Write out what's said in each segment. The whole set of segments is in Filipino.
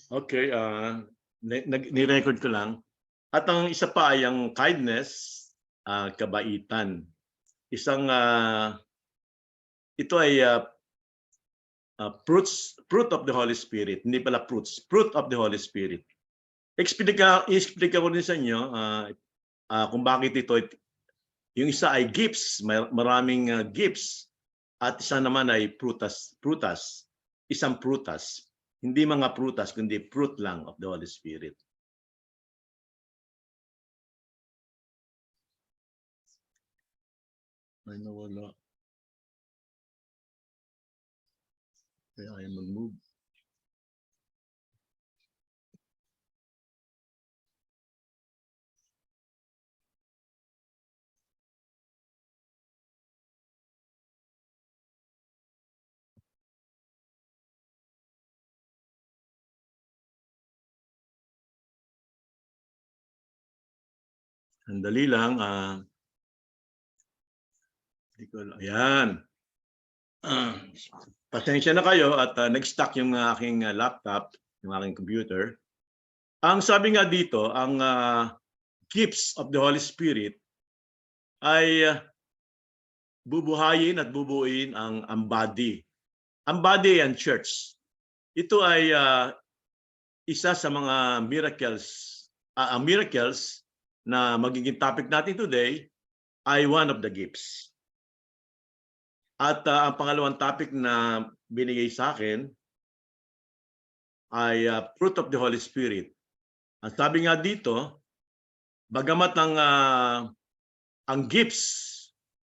Okay, ni-record ko lang. At ang isa pa ay ang kindness, kabaitan. Ito ay fruit of the Holy Spirit. Hindi pala fruits, fruit of the Holy Spirit. Explica ko din sa inyo kung bakit ito. Yung isa ay gifts, maraming gifts. At isa naman ay prutas, isang prutas. Hindi mga prutas, kundi fruit lang of the Holy Spirit. Ay, nawala. Kaya ayaw mag-move. Sandali lang. Ayan. Pasensya na kayo at nag-stuck yung aking laptop, yung aking computer. Ang sabi nga dito, ang gifts of the Holy Spirit ay bubuhayin at bubuuin ang body. Ang body and church. Ito ay isa sa mga miracles na magiging topic natin today ay one of the gifts. At ang pangalawang topic na binigay sa akin ay fruit of the Holy Spirit. Ang sabi nga dito, bagamat ang gifts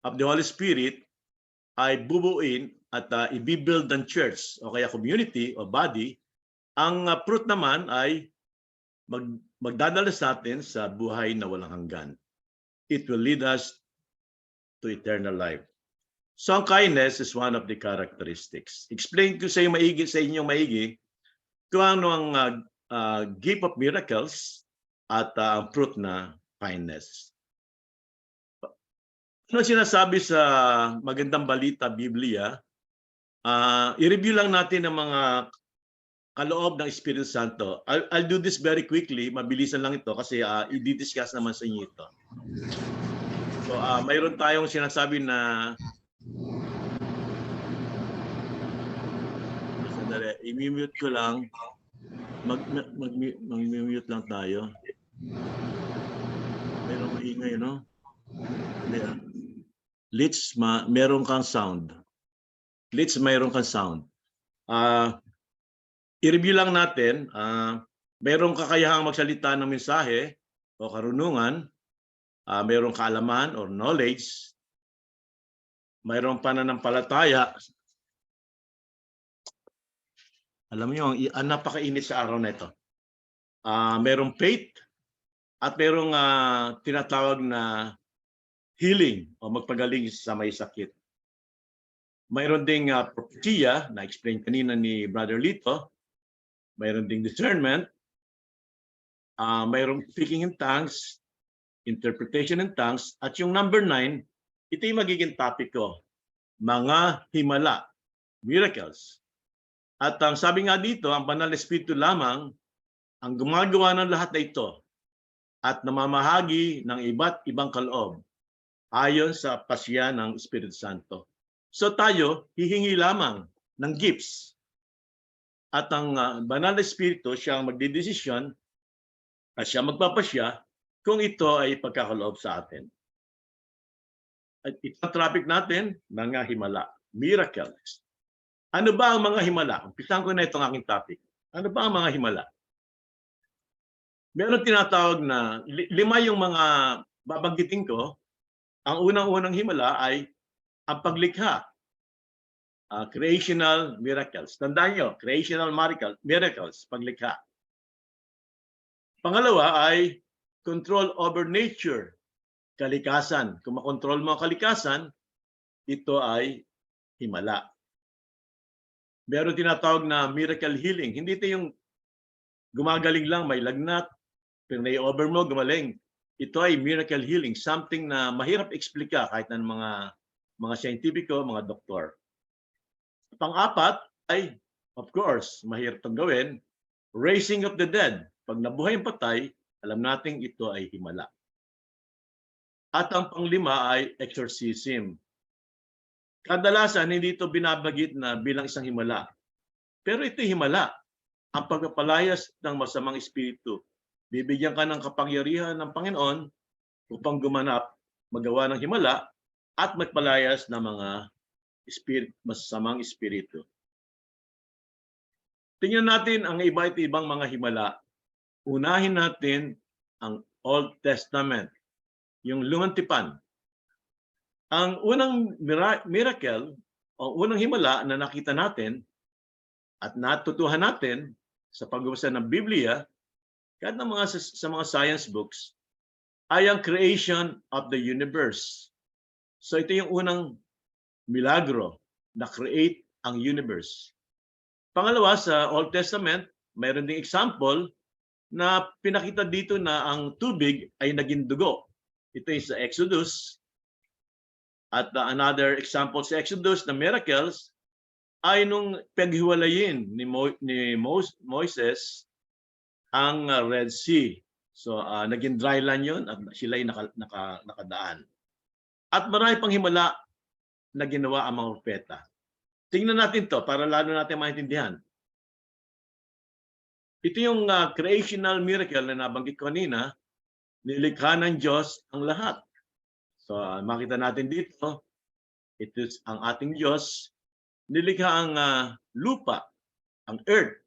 of the Holy Spirit ay bubuin at i-build ng church o kaya community o body, ang fruit naman ay magdadala sa atin sa buhay na walang hanggan. It will lead us to eternal life. So ang kindness is one of the characteristics. Explain ko sa inyong maigi kung ano ang gift of miracles at ang fruit na kindness. Ano sinasabi sa Magandang Balita, Biblia? I-review lang natin ang mga kaloob ng Espiritu Santo. I'll do this very quickly. Mabilisan lang ito kasi i-discuss naman sa inyo ito. So mayroon tayong sinasabi na i-mute ko lang. Mag-mute lang tayo. Mayroong maingay, no? Litz, meron kang sound. Litz, mayroon kang sound. I-review lang natin. Mayroong kakayahang magsalita ng mensahe o karunungan. Mayroong kaalaman or knowledge. Mayroong pananampalataya. Alam niyo, ang napakainit sa araw na ito. Mayroong faith at mayroong tinatawag na healing o magpagaling sa may sakit. Mayroon ding prophecia, na-explain kanina ni Brother Lito. Mayroon ding discernment. Mayroong speaking in tongues, interpretation in tongues. At yung number 9, ito yung magiging topic ko. Mga himala, miracles. At ang sabi nga dito, ang Banal na Espiritu lamang ang gumagawa ng lahat na ito at namamahagi ng iba't ibang kaloob ayon sa pasya ng Espiritu Santo. So tayo, hihingi lamang ng gifts. At ang Banal na Espiritu, siya ang magdidesisyon at siya magpapasya kung ito ay pagkakaloob sa atin. At itong topic natin, mga himala, miracles. Ano ba ang mga himala? Umpisahan ko na itong aking topic. Ano ba ang mga himala? Meron tinatawag na 5 yung mga babanggitin ko. Ang unang-unang himala ay ang paglikha. Creational miracles. Tandaan nyo, creational miracles, paglikha. Pangalawa ay control over nature, kalikasan. Kung makontrol mo ang kalikasan, ito ay himala. Meron tinatawag na miracle healing. Hindi ito yung gumagaling lang, may lagnat, pero na-over mo, gumaling. Ito ay miracle healing, something na mahirap explika kahit ng mga scientifico, mga doktor. Pang-apat ay, of course, mahirap itong gawin, raising of the dead. Pag nabuhay ang patay, alam natin ito ay himala. At ang panglima ay exorcism. Kadalasan, hindi ito binabagit na bilang isang himala. Pero ito himala. Ang pagpapalayas ng masamang espiritu. Bibigyan ka ng kapangyarihan ng Panginoon upang gumanap, magawa ng himala, at magpalayas ng mga masasamang espiritu. Tingnan natin ang iba't ibang mga himala. Unahin natin ang Old Testament, yung Lumang Tipan. Ang unang miracle, o unang himala na nakita natin at natutuhan natin sa pagbabasa ng Biblia, kahit sa mga science books, ay ang creation of the universe. So ito yung unang milagro na create ang universe. Pangalawa, sa Old Testament, mayroon ding example na pinakita dito na ang tubig ay naging dugo. Ito is sa Exodus. At another example sa Exodus na miracles ay nung paghiwalayin ni Moises ang Red Sea. So naging dry land yun at sila ay nakadaan. At marami pang himala na ginawa ang mga propeta. Tingnan natin to para lalo natin maintindihan. Ito yung creational miracle na nabanggit ko kanina, nilikha ng Diyos ang lahat. So makita natin dito, ito ang ating Diyos, nilikha ang lupa, ang earth.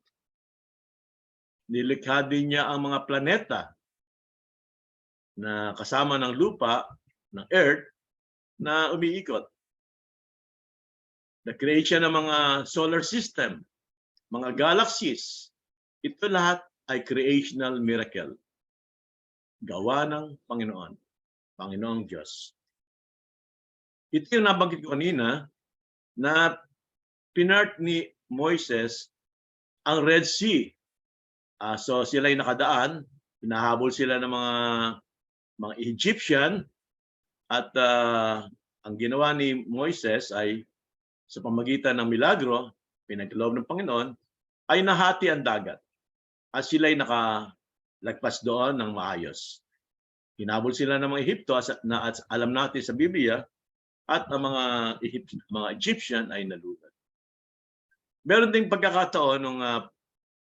Nilikha din niya ang mga planeta na kasama ng lupa, ng earth, na umiikot. The creation ng mga solar system, mga galaxies, ito lahat ay creational miracle. Gawa ng Panginoon, Panginoong Diyos. Ito yung nabanggit ko kanina na pinart ni Moises ang Red Sea. So sila ay nakadaan, hinahabol sila ng mga Egyptian at ang ginawa ni Moises ay sa pamagitan ng milagro, pinagkaloob ng Panginoon, ay nahati ang dagat. At sila ay nakalagpas doon ng maayos. Hinabol sila ng mga Ehipto at alam natin sa Biblia at ang mga Egyptian ay nalugat. Meron ding pagkakataon nung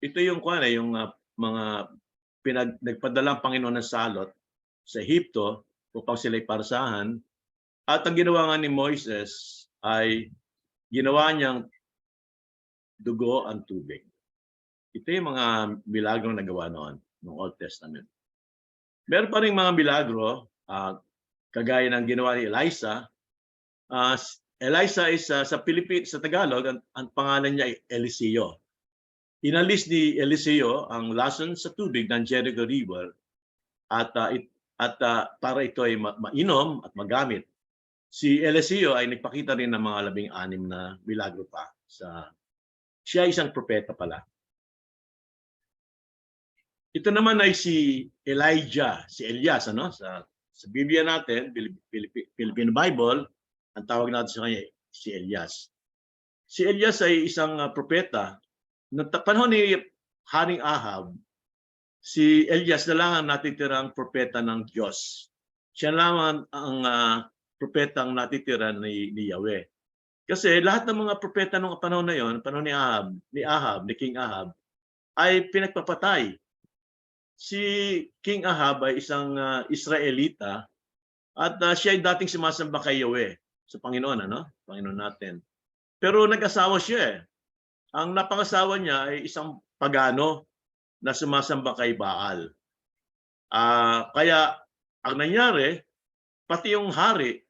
ito yung mga nagpadalang Panginoon ng salot sa Ehipto upang sila'y parasahan. At ang ginawa nga ni Moises ay ginawa niyang dugo ang tubig. Ito yung mga milagro na nagawa noon ng Old Testament. Meron pa rin mga milagro, kagaya ng ginawa ni Elisa. Elisa is sa Tagalog, ang pangalan niya ay Eliseo. Inalis ni Eliseo ang lason sa tubig ng Jericho River at para ito ay mainom at magamit. Si Eliseo ay nagpakita rin ng mga 16 na milagro pa. Siya ay isang propeta pala. Ito naman ay si Elijah, si Elias. Sa Biblia natin, Philippine Bible, ang tawag natin sa kanya si Elias. Si Elias ay isang propeta. Noong panahon ni Haring Ahab, si Elias na lang ang natitirang propeta ng Diyos. Siya lamang ang propetang natitira ni Yahweh. Kasi lahat ng mga propeta noong panahon na yon, panahon ni King Ahab, ay pinagpapatay. Si King Ahab ay isang Israelita at siya ay dating sumasamba kay Yahweh, sa Panginoon, Panginoon natin. Pero nag-asawa siya. Ang napangasawa niya ay isang pagano na sumasamba kay Baal. Kaya ang nangyari, pati yung hari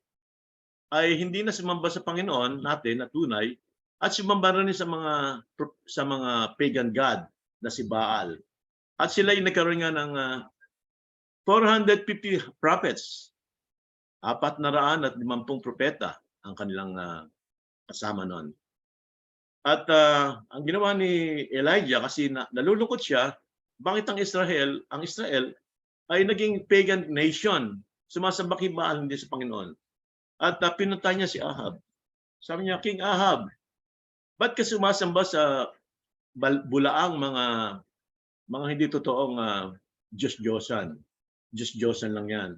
ay hindi na sumamba sa Panginoon natin na tunay at sumamba rin sa mga pagan god na si Baal. At sila ay nagkaroon nga ng 450 prophets. 450 propeta ang kanilang kasama noon. At ang ginawa ni Elijah, kasi nalulungkot siya, bakit ang Israel ay naging pagan nation, sumasamba kay Baal, hindi sa Panginoon. At pinunta niya si Ahab. Sabi niya, King Ahab, ba't ka sumasamba sa bulaang mga mga hindi totoong Diyos-Diyosan. Diyos-Diyosan lang yan.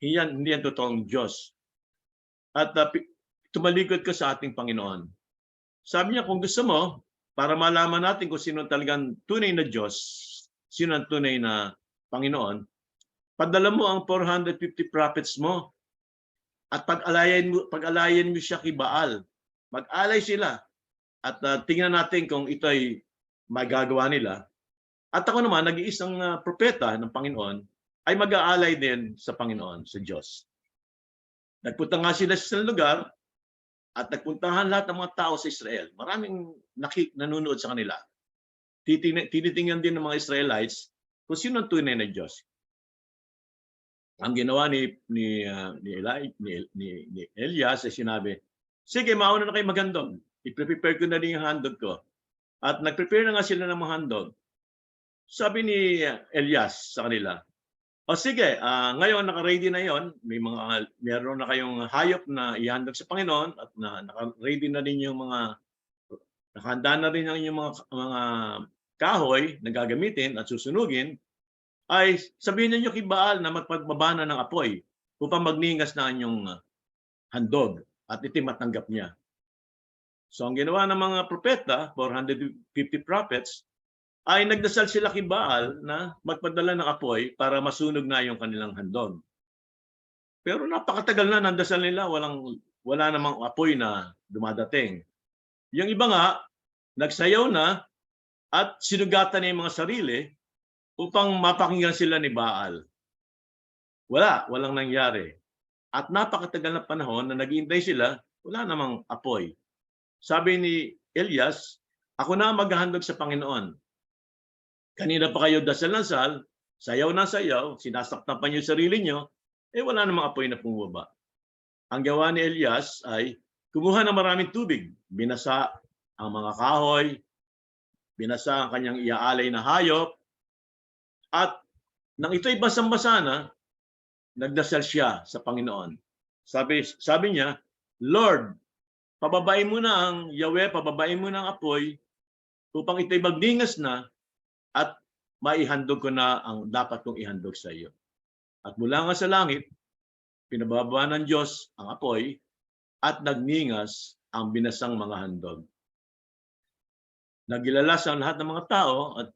Hindi yan totoong Diyos. At tumalikod ka sa ating Panginoon. Sabi niya, kung gusto mo, para malaman natin kung sino talagang tunay na Diyos, sino ang tunay na Panginoon, padala mo ang 450 prophets mo at pag-alayan mo siya kay Baal. Mag-alay sila at tingnan natin kung ito ay magagawa nila. At ako naman, nag-iisang propeta ng Panginoon, ay mag-aalay din sa Panginoon, sa Diyos. Nagpunta nga sila sa lugar at nagpuntahan lahat ng mga tao sa Israel. Maraming nanonood sa kanila. Tinitingnan din ng mga Israelites kung sino ang tunay na Diyos. Ang ginawa ni Elias ay sinabi, sige, mauna na kayo maghandog. I-prepare ko na rin yung handog ko. At nag-prepare na nga sila ng mga handog. Sabi ni Elias sa kanila, o sige, ngayon naka-ready na yon. Meron na kayong hayop na ihandog sa Panginoon at naka-ready na rin yung nakahanda na rin yung mga kahoy na gagamitin at susunugin, ay sabihin niyo kay Baal na magpagbabana ng apoy upang magningas na inyong handog at matanggap niya. So ang ginawa ng mga propeta, 450 prophets, ay nagdasal sila kay Baal na magpadala ng apoy para masunog na yung kanilang handog. Pero napakatagal na nandasal nila, wala namang apoy na dumadating. Yung iba nga, nagsayaw na at sinugatan na yung mga sarili upang mapakinggan sila ni Baal. Walang nangyari. At napakatagal na panahon na naghihintay sila, wala namang apoy. Sabi ni Elias, ako na maghahandog sa Panginoon. Kanina pa kayo dasal-dasal, sayaw na sayaw, sinasaktan pa niyo yung sarili niyo, wala namang apoy na pumaba. Ang gawa ni Elias ay kumuha ng maraming tubig, binasa ang mga kahoy, binasa ang kanyang iaalay na hayop, at nang ito'y basang-basa na, nagdasal siya sa Panginoon. Sabi niya, Lord, pababain mo na ang Yahweh, pababain mo na ang apoy, upang ito'y magdingas na, at maihandog ko na ang dapat kong ihandog sa iyo. At mula nga sa langit, pinababa ng Diyos ang apoy at nagningas ang binasang mga handog. Nagilala sa lahat ng mga tao at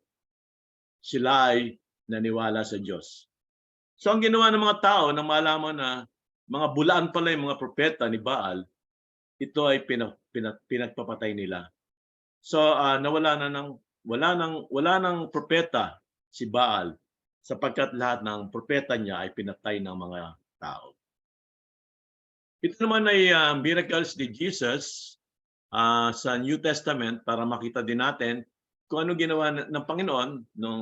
sila ay naniwala sa Diyos. So ang ginawa ng mga tao nang malaman na mga bulaan pala yung mga propeta ni Baal, ito ay pinagpapatay nila. So wala nang propeta si Baal sapagkat lahat ng propeta niya ay pinatay ng mga tao. Ito naman ay miracles ni Jesus sa New Testament para makita din natin kung ano ginawa ng Panginoon ng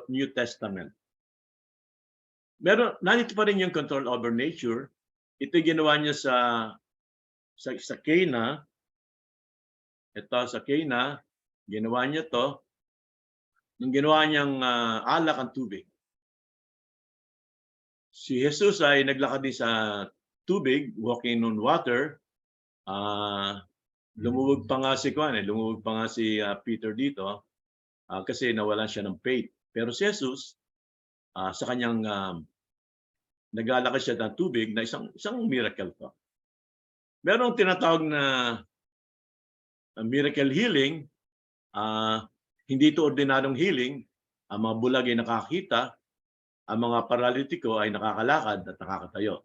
New Testament. Nandito pa rin yung control over nature. Ito ginawa niya sa Cana. Ito sa Cana. Ginawa niya to nung ginawa niyang alak ang tubig. Si Jesus ay naglakad din sa tubig, walking on water. Lumuwag pa nga si Peter dito kasi nawalan siya ng faith. Pero si Jesus, sa kanyang naglalakad siya ng tubig na isang miracle to. Merong tinatawag na miracle healing. Hindi ito ordinaryong healing. Ang mga bulag ay nakakita, ang mga paralitiko ay nakakalakad at nakakatayo.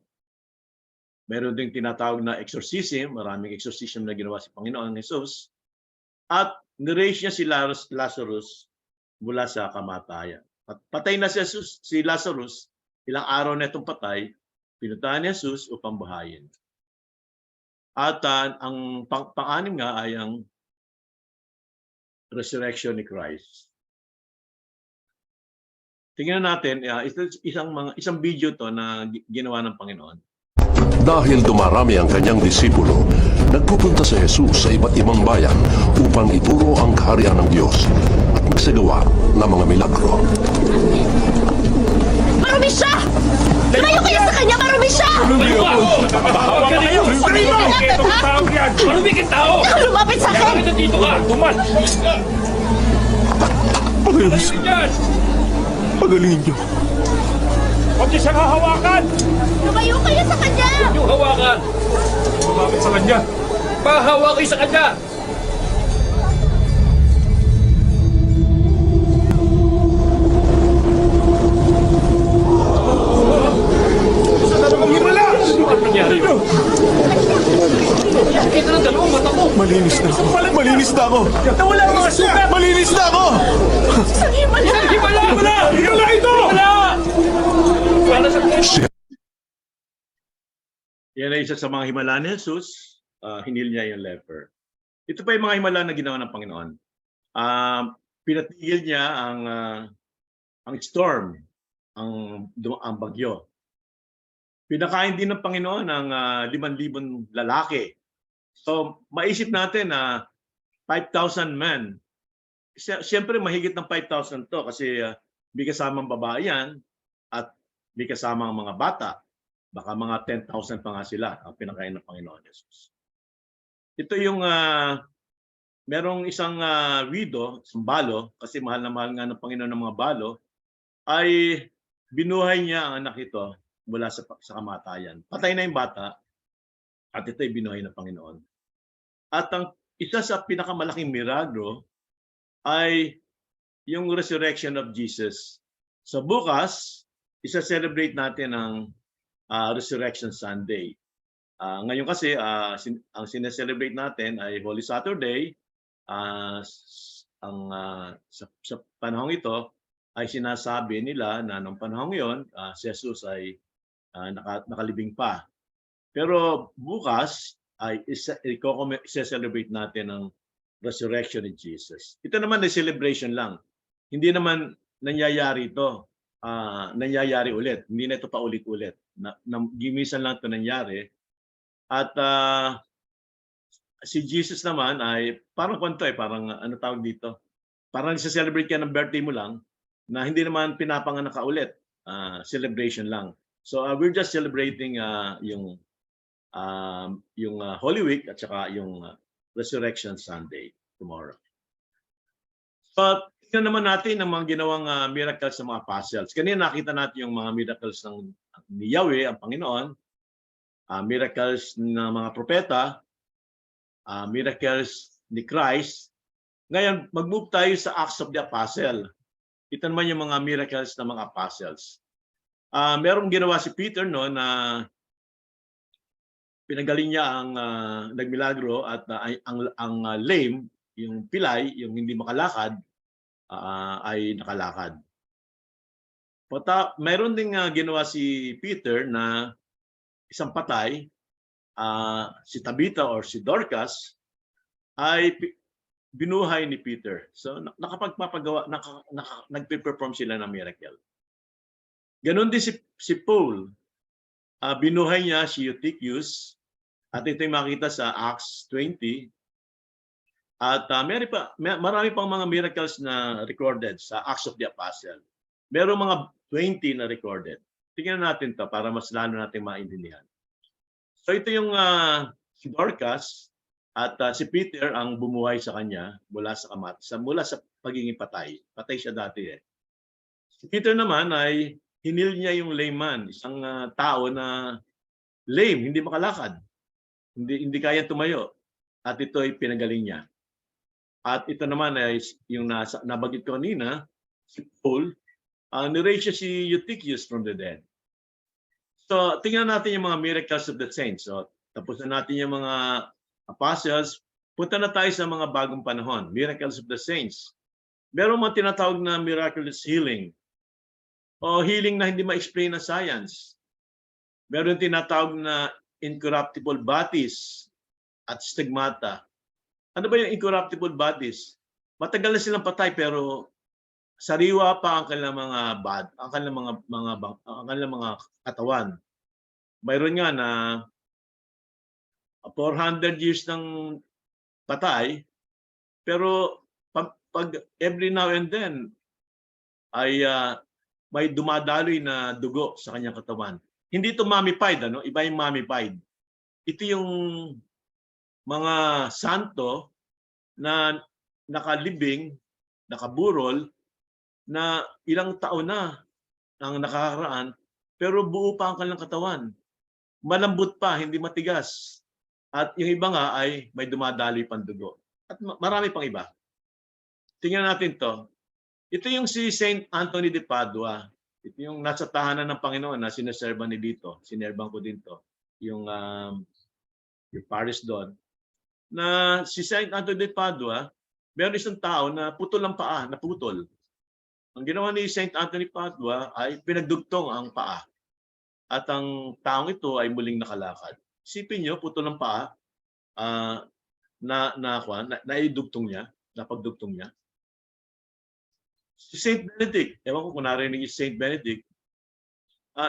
Meron ding tinatawag na exorcism, maraming exorcism na ginawa si Panginoon Jesus. At niraise niya si Lazarus mula sa kamatayan. At patay na si Lazarus, ilang araw na itong patay, pinuntahan ni Jesus upang buhayin. At ang pang-anim nga ay ang resurrection ni Christ. Tingnan natin, isang video to na ginawa ng Panginoon. Dahil dumarami ang kanyang disipulo, nagpupunta si Jesus sa iba't ibang bayan upang ituro ang kaharian ng Diyos at magsagawa ng mga milagro. Marumi siya! Lumayo kayo sa kanya! Marumi siya! Hawak ka kayo! Itong tao yan! Marumi kang tao! Lumapit sa akin! Bakit nandito ka? Tumal! Diyos, Yan! pagalingin niyo. Huwag niyo siyang hahawakan! Lumayo kayo sa kanya! Yung hawakan! Bakit sa kanya? Pahawa kayo sa kanya! Ang himala! Ano nangyari yun? Kita ng dalawang mata ko! Malinis na ako. Malinis na ako. Nawala ang mga sugat! Malinis na ako! Ang himala! Himala! Himala! Himala ito! Himala! Wala sa Yan ay isa sa mga himala ni Jesus. Hinil niya yung leper. Ito pa yung mga himala na ginawa ng Panginoon. Pinatigil niya ang storm, ang bagyo. Pinakain din ng Panginoon ang 5,000 lalaki. So, maisip natin na 5,000 men. Siyempre, mahigit ng 5,000 to kasi may kasamang babae yan at may kasamang mga bata. Baka mga 10,000 pa nga sila ang pinakain ng Panginoon Jesus. Ito yung merong isang widow, isang balo, kasi mahal na mahal nga ng Panginoon ng mga balo, ay binuhay niya ang anak ito mula sa kamatayan. Patay na yung bata at ito ay binuhay ng Panginoon. At ang isa sa pinakamalaking milagro ay yung resurrection of Jesus. So bukas, isa-celebrate natin ang Resurrection Sunday. Ngayon kasi, ang sineselebrate natin ay Holy Saturday. Sa panahong ito, ay sinasabi nila na nung panahong yon, si Jesus ay nakalibing pa. Pero bukas ay isa-celebrate natin ang resurrection ni Jesus. Ito naman ay celebration lang. Hindi naman nangyayari ito. Nangyayari ulit. Hindi na ito pa ulit-ulit. Gimisan lang ito nangyari. At si Jesus naman ay parang kwento parang ano tawag dito? Parang isa-celebrate ka ng birthday mo lang na hindi naman pinapanganak ka ulit. Celebration lang. So we're just celebrating yung Holy Week at saka yung Resurrection Sunday tomorrow. So tingnan naman natin ang mga ginawang miracles ng mga apostles. Kanina nakita natin yung mga miracles ni Yahweh, ang Panginoon, miracles ng mga propeta, miracles ni Christ. Ngayon, mag-move tayo sa Acts of the Apostle. Ito naman yung mga miracles ng mga apostles. Merong ginawa si Peter no na pinagaling niya ang nagmilagro at ang lame, yung pilay, yung hindi makalakad, ay nakalakad. Mayroon ding ginawa si Peter na isang patay, si Tabitha or si Dorcas, ay binuhay ni Peter. So nakapagpapagawa, nagpe-perform sila ng miracle. Ganon din si Paul. Binuhay niya si Eutychus, at ito yung makita sa Acts 20. At marami pang mga miracles na recorded sa Acts of the Apostle. Meron mga 20 na recorded. Tingnan natin to para mas lalo natin maintindihan. So ito yung si Dorcas at si Peter ang bumuhay sa kanya mula sa pagiging patay. Patay siya dati eh. Si Peter naman ay hinil niya yung layman, isang tao na lame, hindi makalakad. Hindi kaya tumayo. At ito ay pinagaling niya. At ito naman ay yung nabanggit ko kanina, si Paul, ni-raise siya si Eutychus from the dead. So, tingnan natin yung mga miracles of the saints. So, tapos na natin yung mga apostles. Punta na tayo sa mga bagong panahon. Miracles of the saints. Meron mga tinatawag na miraculous healing. O healing na hindi ma-explain na science. Meron tinatawag na incorruptible bodies at stigmata. Ano ba yung incorruptible bodies? Matagal na silang patay pero sariwa pa ang kanilang mga katawan. Mayroon nga na 400 years ng patay, pero pag every now and then ay may dumadaloy na dugo sa kanyang katawan. Hindi ito mummified, iba yung mummified. Ito yung mga santo na nakalibing, nakaburol, na ilang taon na ang nakakaraan, pero buo pa ang kanilang katawan. Malambot pa, hindi matigas. At yung iba nga ay may dumadaloy pang dugo. At marami pang iba. Tingnan natin to. Ito yung si Saint Anthony de Padua. Ito yung nasa tahanan ng Panginoon na sineserban ni dito. Sinerban ko din to. Yung Paris doon. Na si Saint Anthony de Padua, meron isang tao na putol ang paa, naputol. Ang ginawa ni Saint Anthony Padua ay pinagdugtong ang paa. At ang taong ito ay muling nakalakad. Isipin nyo, putol ang paa, naidugtong niya, napagdugtong niya. Si Saint Benedict, ewan ko kung narinig si Saint Benedict,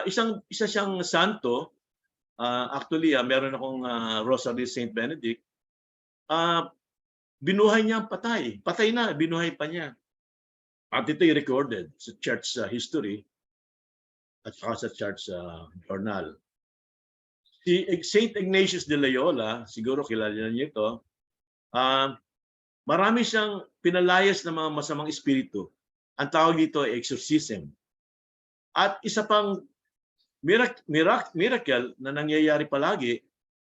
isa siyang santo. Actually, meron akong Rosary Saint Benedict. Binuhay niya ang patay. Patay na, binuhay pa niya. At ito'y recorded sa church history at saka sa church journal. Si Saint Ignatius de Loyola, siguro kilala niyo ito, marami siyang pinalayas ng mga masamang espiritu. Ang tawag dito ay exorcism. At isa pang miracle na nangyayari palagi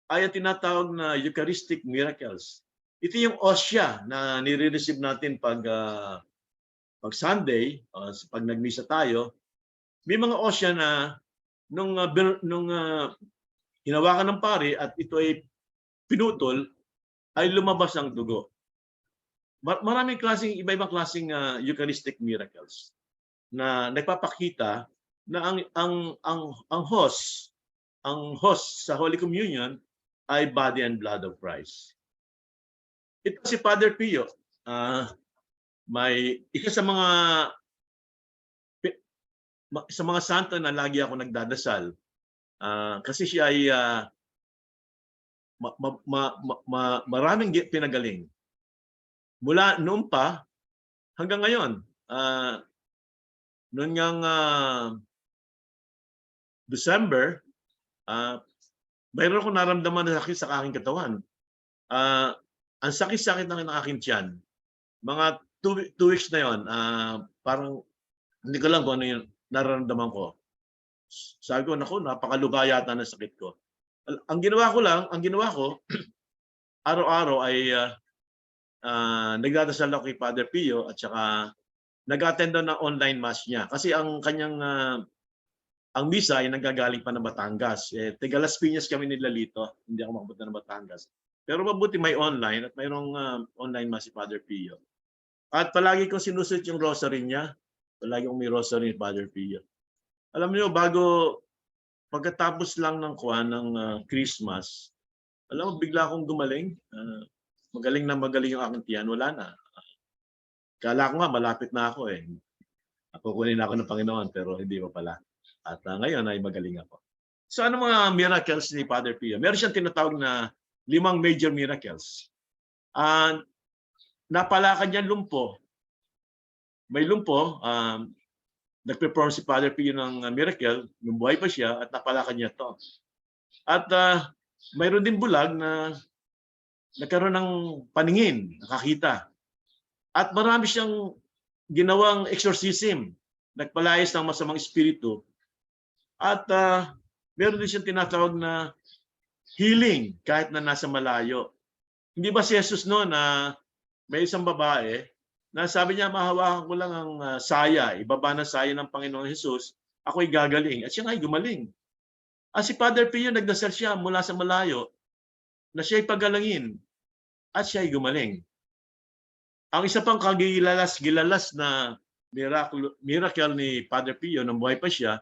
ay ang tinatawag na Eucharistic miracles. Ito yung osya na nire-receive natin pag Sunday, pag nagmisa tayo. May mga osya na nung hinawakan ng pari at ito ay pinutol, ay lumabas ang dugo. Maraming klaseng, iba-ibang klaseng Eucharistic miracles na nagpapakita na ang host sa Holy Communion ay body and blood of Christ. Ito si Father Pio, may isa sa mga santo na lagi ako nagdadasal. Kasi siya ay maraming pinagaling. Mula noon pa hanggang ngayon. Noon ngang December, mayroon akong naramdaman na sakit sa aking katawan. Ang sakit-sakit ng aking tiyan. Mga 2 weeks na yon, parang hindi ko lang kung ano yung nararamdaman ko. Sabi ko, naku, napakaluga yata ng sakit ko. Ang ginawa ko, araw-araw ay nagdadasal ako kay Father Pio at saka nag-attend ng online mass niya. Kasi ang kanyang ang misa ay nanggagaling pa ng Batangas. Taga Las Piñas kami ni Lalito. Hindi ako makapunta ng Batangas. Pero mabuti may online at mayroong online mass si Father Pio. At palagi kong sinusunod yung rosary niya. Palagi kong may rosary ni Father Pio. Alam niyo, pagkatapos lang ng Christmas, alam mo, bigla akong gumaling. Magaling yung aking tiyan. Wala na. Kala ko nga, malapit na ako eh. Kukunin ako ng Panginoon, pero hindi pa pala. At ngayon ay magaling ako. So ano mga miracles ni Father Pio? Meron siyang tinatawag na 5 major miracles. Napalakan niya lumpo. May lumpo, nag-perform si Father Pio ng miracle, nung buhay pa siya, at napalakan niya to. At mayroon din bulag na nagkaroon ng paningin, nakakita. At marami siyang ginawang exorcism, nagpalayas ng masamang espiritu. At meron din siyang tinatawag na healing kahit na nasa malayo. Hindi ba si Jesus noon na may isang babae na sabi niya, mahawakan ko lang ang saya, ibaba ng saya ng Panginoon Jesus, ako'y gagaling. At siya nga'y gumaling. At si Father Pio, nagdasal siya mula sa malayo na siya'y pagalangin at siya'y gumaling. Ang isa pang kagilalas na miracle ni Father Pio nung buhay pa siya,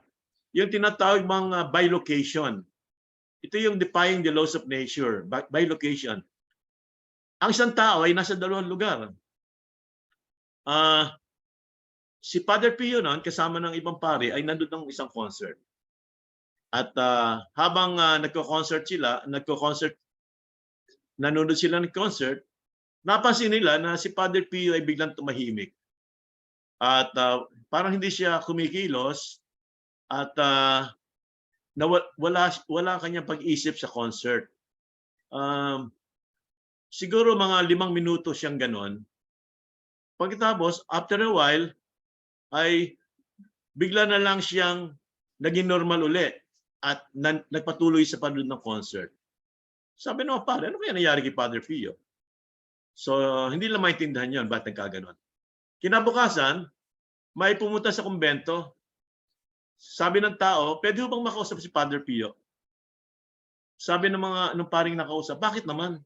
yung tinatawag mga bilocation. Ito yung defying the laws of nature, bilocation. Ang isang tao ay nasa 2 lugar. Si Father Pio noon, kasama ng ibang pari, ay nandun ng isang concert. At habang nagko-concert, nanonood sila ng concert, napansin nila na si Father Pio ay biglang tumahimik. At parang hindi siya kumikilos at wala kanyang pag-isip sa concert. Siguro mga 5 minuto siyang ganon. Pagkatapos, after a while, ay bigla na lang siyang naging normal uli at nagpatuloy sa panood ng concert. Sabi naman, pare, ano kaya nangyari kay Father Pio? So, hindi lang maintindihan yun, ba't nagkaganon. Kinabukasan, may pumunta sa kumbento. Sabi ng tao, pwede ho bang makausap si Father Pio? Sabi ng mga nung paring nakausap, bakit naman?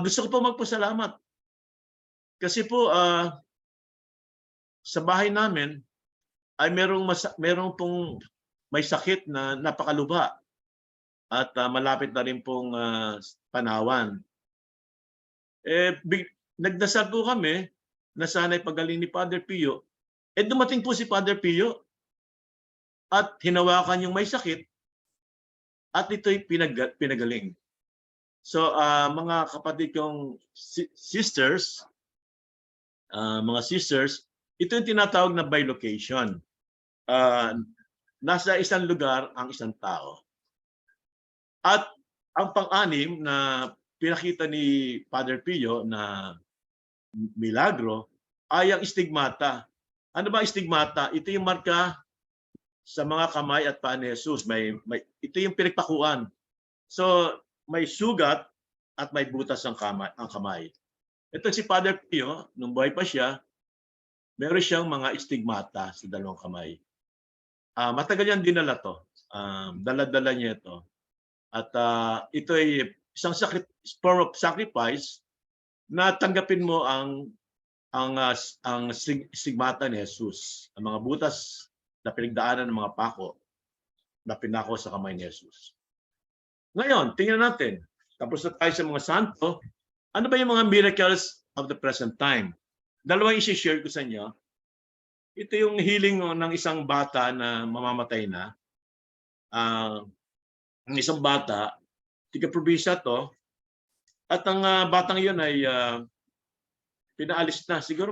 Gusto ko po magpasalamat. Kasi po, sa bahay namin, ay merong pong may sakit na napakalubha. At malapit na rin pong panawan. Nagdasal po kami na sana'y pagaling ni Father Pio. Dumating po si Father Pio at hinawakan yung may sakit at ito'y pinagaling. So mga kapatid kong sisters, ito yung tinatawag na bilocation. Nasa isang lugar ang isang tao. At ang pang-anim na pinakita ni Father Pio na milagro ay ang stigmata. Ano ba stigmata? Ito yung marka sa mga kamay at paa ni Jesus. Ito yung pinagpakuan. So may sugat at may butas ang kamay. Ito si Father Pio, nung buhay pa siya, meron siyang mga stigmata sa dalawang kamay. Matagal yan dinala to. Dala-dala niya ito. At ito ay isang form of sacrifice na tanggapin mo ang stigmata ni Jesus, ang mga butas na pinagdaanan ng mga pako na pinako sa kamay ni Jesus. Ngayon, tingnan natin. Tapos na tayo sa mga santo. Ano ba yung mga miracles of the present time? Dalawang isi-share ko sa inyo. Ito yung healing ng isang bata na mamamatay na. Ang isang bata, tiga-probinsya to, at ang batang yun ay pinaalis na. Siguro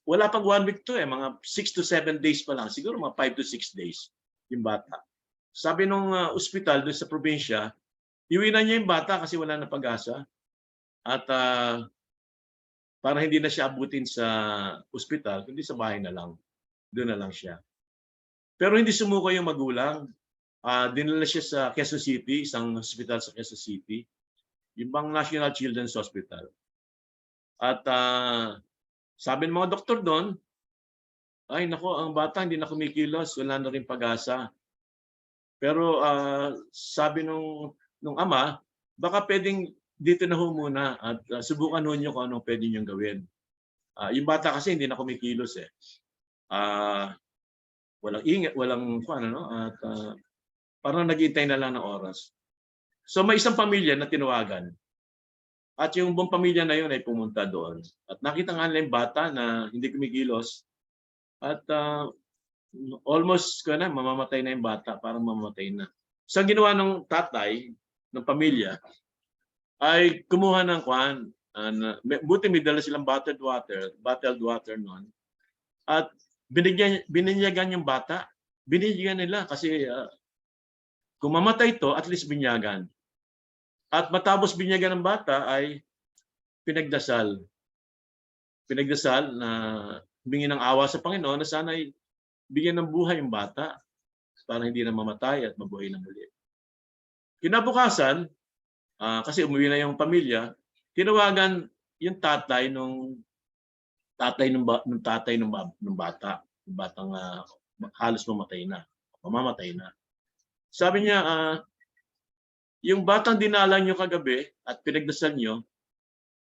wala pang 1 week to mga 6 to 7 days pa lang. Siguro mga 5 to 6 days yung bata. Sabi nung ospital doon sa probinsya, iwi na niya yung bata kasi wala na pag-asa. At para hindi na siya abutin sa ospital, kundi sa bahay na lang. Doon na lang siya. Pero hindi sumuko yung magulang. Dinala siya sa Quezon City, isang hospital sa Quezon City, yung bang National Children's Hospital. At sabi ng mga doktor doon, ay nako, ang bata hindi na kumikilos, wala na rin pag-asa. Pero sabi nung ama, baka pwedeng dito na ho muna at subukan ho nyo kung anong pwede nyo gawin. Yung bata kasi hindi na kumikilos walang ingat, walang at parang naghihintay na lang ng oras. So may isang pamilya na tinawagan. At yung buong pamilya na yun ay pumunta doon. At nakita nga nila yung bata na hindi kumikilos. At almost mamamatay na yung bata, parang mamamatay na. So ang ginawa ng tatay, ng pamilya, ay kumuha ng buti may dala silang bottled water noon. At bininyagan yung bata. Binigyan nila kasi kung mamatay to, at least binyagan. At matapos binyagan ng bata ay pinagdasal. Pinagdasal na humingi ng awa sa Panginoon na sana ay bigyan ng buhay yung bata para hindi na mamatay at mabuhay na muli. Kinabukasan, kasi umuwi na yung pamilya, tinawagan yung tatay ng bata, yung batang halos mamamatay na. Sabi niya, yung batang dinala nyo kagabi at pinagdasal nyo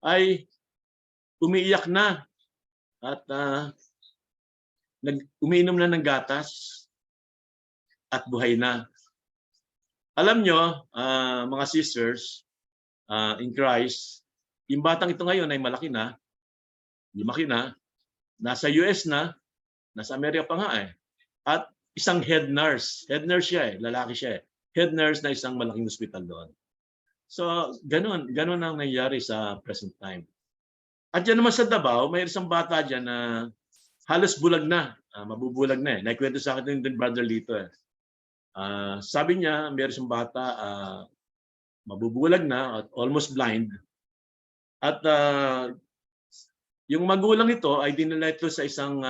ay umiiyak na at umiinom na ng gatas at buhay na. Alam nyo, mga sisters in Christ, yung batang ito ngayon ay lumaki na, nasa US na, nasa Amerika pa nga at isang head nurse siya lalaki siya head nurse na isang malaking hospital doon. So, ganun ang nangyayari sa present time. At yan naman sa Davao, may isang bata dyan na halos bulag na, mabubulag na Naikwento sa akin din brother Lito sabi niya, may isang bata mabubulag na at almost blind. At Yung magulang nito ay dinala ito sa isang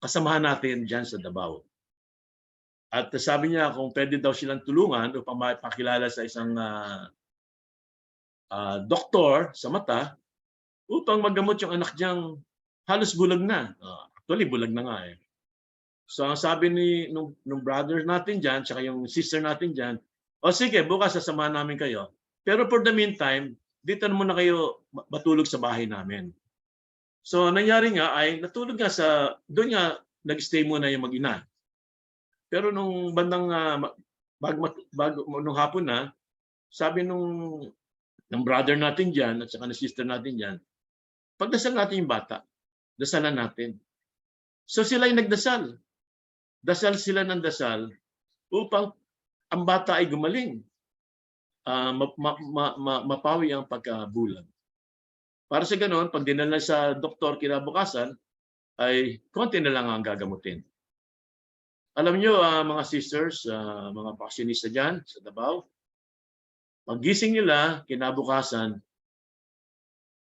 kasamahan natin dyan sa Davao. At sabi niya kung pwede daw silang tulungan upang mapakilala sa isang doktor sa mata upang magamot yung anak niyang halos bulag na. Actually, bulag na nga eh. So ang sabi nung brother natin dyan, tsaka yung sister natin dyan, o sige, bukas sasamahan namin kayo. Pero for the meantime, dito na muna kayo matulog sa bahay namin. So nangyari nga ay natulog nga doon nga nag-stay muna yung mag-ina. Pero nung bandang nung hapon na, sabi nung brother natin diyan at saka ng sister natin diyan, pagdasal natin yung bata, dasalan natin. So sila ay nagdasal. Dasal sila ng dasal upang ang bata ay gumaling. Mapawi ang pagkabulag. Para sa ganoon, pag dinala sa doktor kinabukasan, ay konti na lang ang gagamutin. Alam niyo, mga sisters, mga fashionista dyan sa Davao, paggising nila, kinabukasan,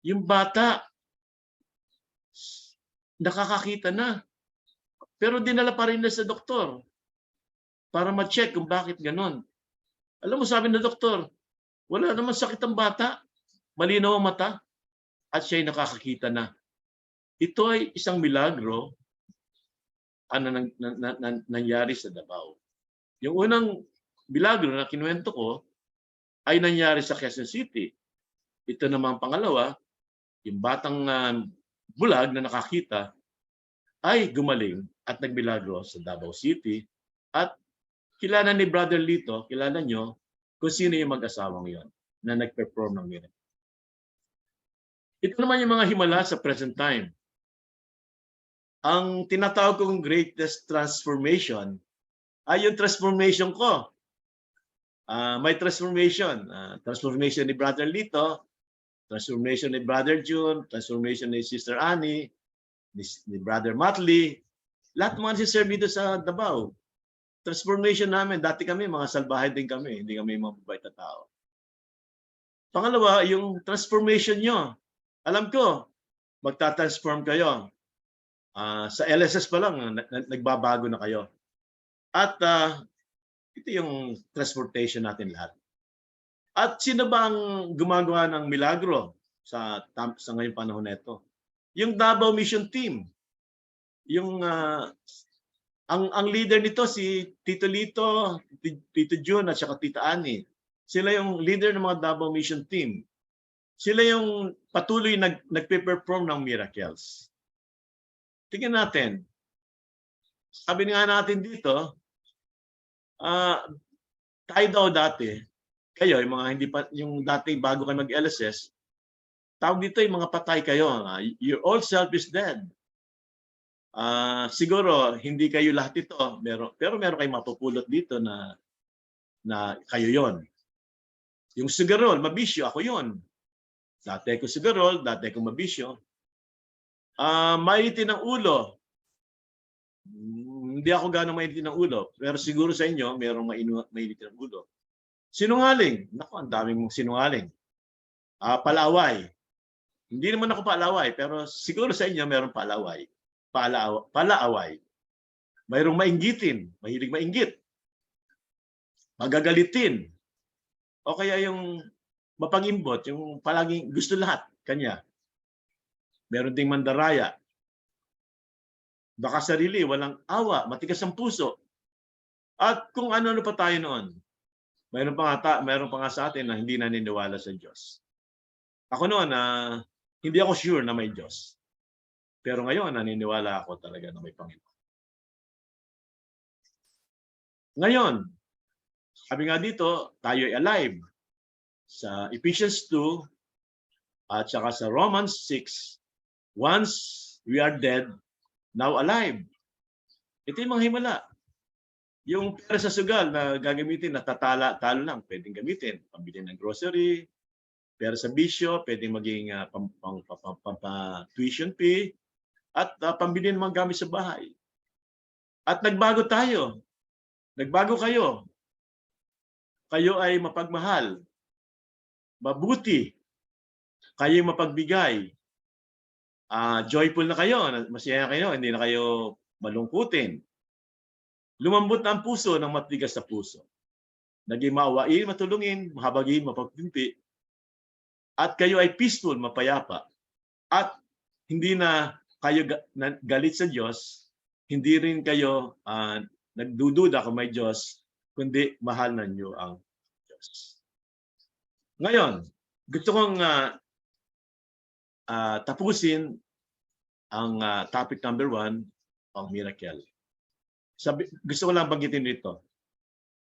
yung bata, nakakakita na. Pero dinala pa rin na sa doktor para ma-check kung bakit ganon. Alam mo, sabi ng doktor, wala naman sakit ang bata, malinaw ang mata, at siya'y nakakakita na. Ito ay isang milagro nangyari sa Davao. Yung unang milagro na kinuwento ko ay nangyari sa Quezon City. Ito naman pangalawa, yung batang bulag na nakakita ay gumaling at nagmilagro sa Davao City. At kilala ni Brother Lito, kilala nyo kung sino yung mag-asawang yon na nag-perform ng miracle. Ito naman yung mga himala sa present time. Ang tinatawag kong greatest transformation ay yung transformation ko. May transformation. Transformation ni Brother Lito, transformation ni Brother June, transformation ni Sister Annie, ni Brother Matley. Lahat mga nasiserve dito sa Davao. Transformation namin. Dati kami, mga salbahe din kami. Hindi kami mga mabait na tao. Pangalawa, yung transformation nyo. Alam ko, magta-transform kayo. Sa LSS pa lang, nagbabago na kayo. At ito yung transportation natin lahat. At sino ba ang gumagawa ng milagro sa ngayong panahon na ito? Yung Davao Mission Team. Yung ang leader nito si Tito Lito, Tito June at saka Tita Annie. Sila yung leader ng mga Davao Mission Team. Sila yung patuloy nagpe-perform ng miracles. Tingnan natin. Sabi nga natin dito, tayo daw dati, kayo, yung mga hindi pa, yung dati bago kayo mag-LSS, tawag dito yung mga patay kayo. Your old self is dead. Siguro, hindi kayo lahat ito, pero meron kayong mapupulot dito na kayo yon. Yung sugarol, mabisyo, ako yon. Dati ko sugarol, dati ko mabisyo. Mainitin ang ulo. Hindi ako gano'ng mainitin ang ulo. Pero siguro sa inyo, mayroong mainitin ang ulo. Sinungaling. Naku, ang daming mong sinungaling. Palaway. Hindi naman ako palaway, pero siguro sa inyo, mayroong palaway. Palaaway. Mayroong mainggitin. Mahilig mainggit. Magagalitin. O kaya yung mapagimbot, yung palaging gusto lahat, kanya. Meron ding mandaraya. Baka sarili, walang awa, matigas ang puso. At kung ano-ano pa tayo noon. Mayroon pa nga sa atin na hindi naniniwala sa Diyos. Ako noon, hindi ako sure na may Diyos. Pero ngayon, naniniwala ako talaga na may Panginoon. Ngayon, sabi nga dito, tayo ay alive. Sa Ephesians 2 at saka sa Romans 6, once we are dead, now alive. Ito yung mga himala. Yung pera sa sugal na gagamitin, talo lang, pwedeng gamitin. Pambili ng grocery, pera sa bisyo, pwedeng maging tuition fee, at pambili ng mga gamit sa bahay. At nagbago tayo. Nagbago kayo. Kayo ay mapagmahal. Mabuti. Kayo mapagbigay. joyful na kayo, masaya kayo, hindi na kayo malungkutin. Lumambot na ang puso ng matigas na puso. Naging maawain, matulungin, mahabagin, mapagpimpi. At kayo ay peaceful, mapayapa. At hindi na kayo galit sa Diyos, hindi rin kayo nagdududa kung may Diyos, kundi mahal na niyo ang Diyos. Ngayon, gusto kong tapusin ang topic number 1, ang miracle. Gusto ko lang banggitin dito.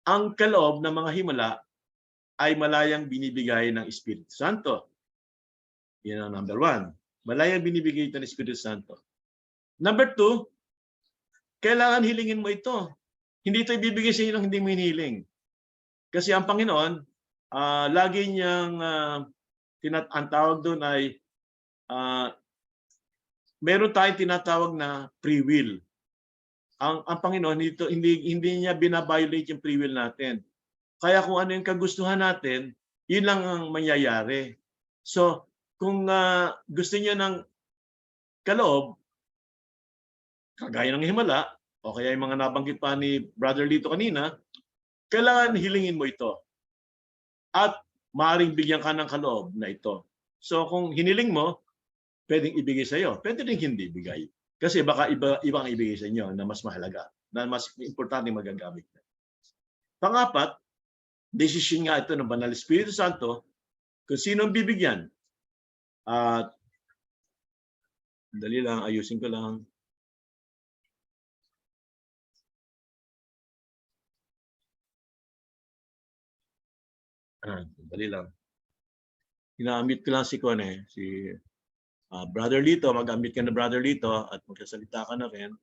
Ang kaloob ng mga himala ay malayang binibigay ng Espiritu Santo. Yan ang number 1. Malayang binibigay ito ng Espiritu Santo. Number 2, kailangan hilingin mo ito. Hindi ito ibibigay sa iyo ng hindi mo hinihiling. Kasi ang Panginoon, lagi niyang ang tawag doon ay meron tayong tinatawag na free will. Ang Panginoon hindi niya binabiolate yung free will natin. Kaya kung ano yung kagustuhan natin, yun lang ang mangyayari. So, kung gusto niyo ng kaloob, kagaya ng himala, o kaya yung mga nabanggit pa ni Brother Lito kanina, kailangan hilingin mo ito. At maaaring bigyan ka ng kaloob na ito. So kung hiniling mo, pwedeng ibigay sa iyo. Pwede rin hindi ibigay. Kasi baka ibang ibigay sa inyo na mas mahalaga, na mas importante magagamit. Pangapat, desisyon nga ito ng Banal Espiritu Santo kung sino ang bibigyan. At dali lang, ayusin ko lang. Dali lang. Ina-unmute ko lang si Kone, si Brother Lito. Mag-unmute ka na Brother Lito at magsasalita ka na rin.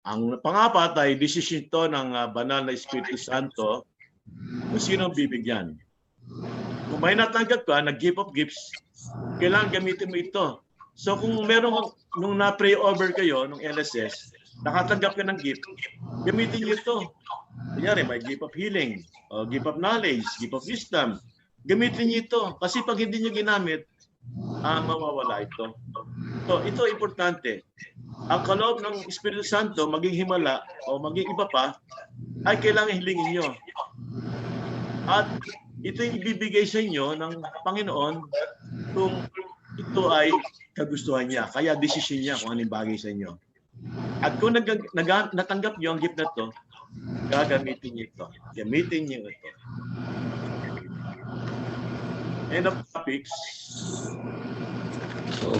Ang pangapat ay desisyon ito ng Banal na Espiritu Santo kung sino bibigyan. Kung may natanggap ka, nag-give of gifts, kailangan gamitin mo ito. So kung meron, nung na-pray over kayo, nung LSS, nakatanggap ka ng gift, gamitin niyo ito. Kunyari, may gift of healing, o gift of knowledge, gift of wisdom. Gamitin niyo ito. Kasi pag hindi niyo ginamit, mawawala ito. So, ito importante. Ang kaloob ng Espiritu Santo, maging himala o maging iba pa, ay kailangan hilingin niyo. At ito yung ibibigay sa inyo ng Panginoon kung ito ay kagustuhan niya. Kaya desisyon niya kung anong bagay sa inyo. At kung natanggap niyo ang gift na ito, gagamitin niyo ito. Gamitin niyo ito. End of topics.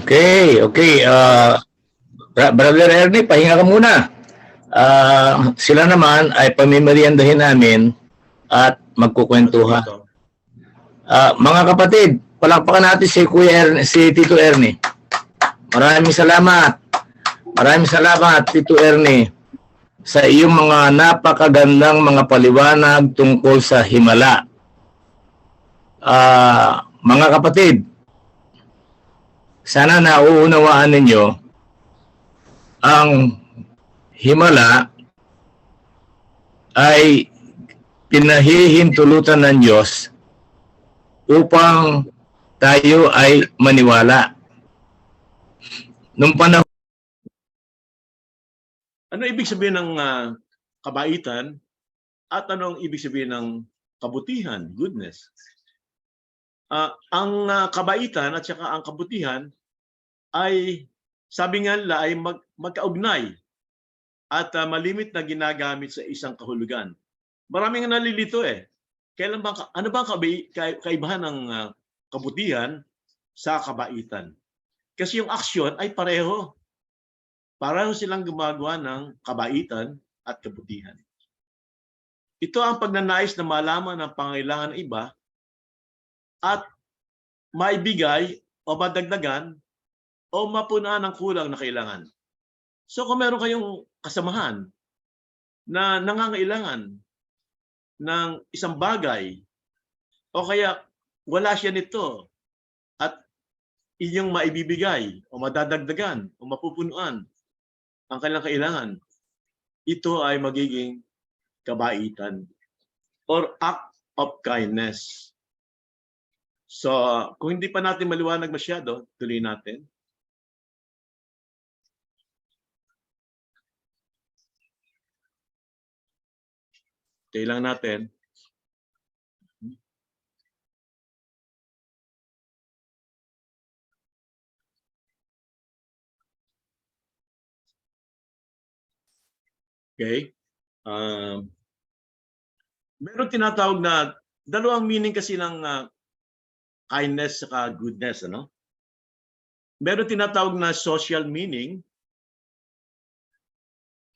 Okay. Brother Ernie, pahinga ka muna. Sila naman ay pamimeriendahin namin at magkukwentuhan. Mga kapatid, palakpakan natin si si Tito Ernie. Maraming salamat. Maraming salamat, Tito Ernie, sa iyong mga napakagandang mga paliwanag tungkol sa himala. Mga kapatid, sana nauunawaan ninyo ang himala ay pinahihintulutan ng Diyos upang tayo ay maniwala. Nung panahon, Ano ibig sabihin ng kabaitan at anong ibig sabihin ng kabutihan, goodness? Ang kabaitan at saka ang kabutihan ay, sabi nga nila, ay magkaugnay at malimit na ginagamit sa isang kahulugan. Maraming nalilito eh. Ano ba ang kaibahan ng kabutihan sa kabaitan? Kasi yung aksyon ay pareho. Pareho silang gumagawa ng kabaitan at kabutihan. Ito ang pagnanais na malaman ng pangailangan ng iba at maibigay o madagdagan o mapunaan ang kulang na kailangan. So kung meron kayong kasamahan na nangangailangan ng isang bagay o kaya wala siya nito at inyong maibibigay o madadagdagan o mapupunuan ang kanilang kailangan, ito ay magiging kabaitan or act of kindness. So, kung hindi pa natin maliwanag masyado, tuloy natin. Kailangan natin. Okay? Meron tinatawag na dalawang meaning kasi ng kindness at goodness, ano? Meron tinatawag na social meaning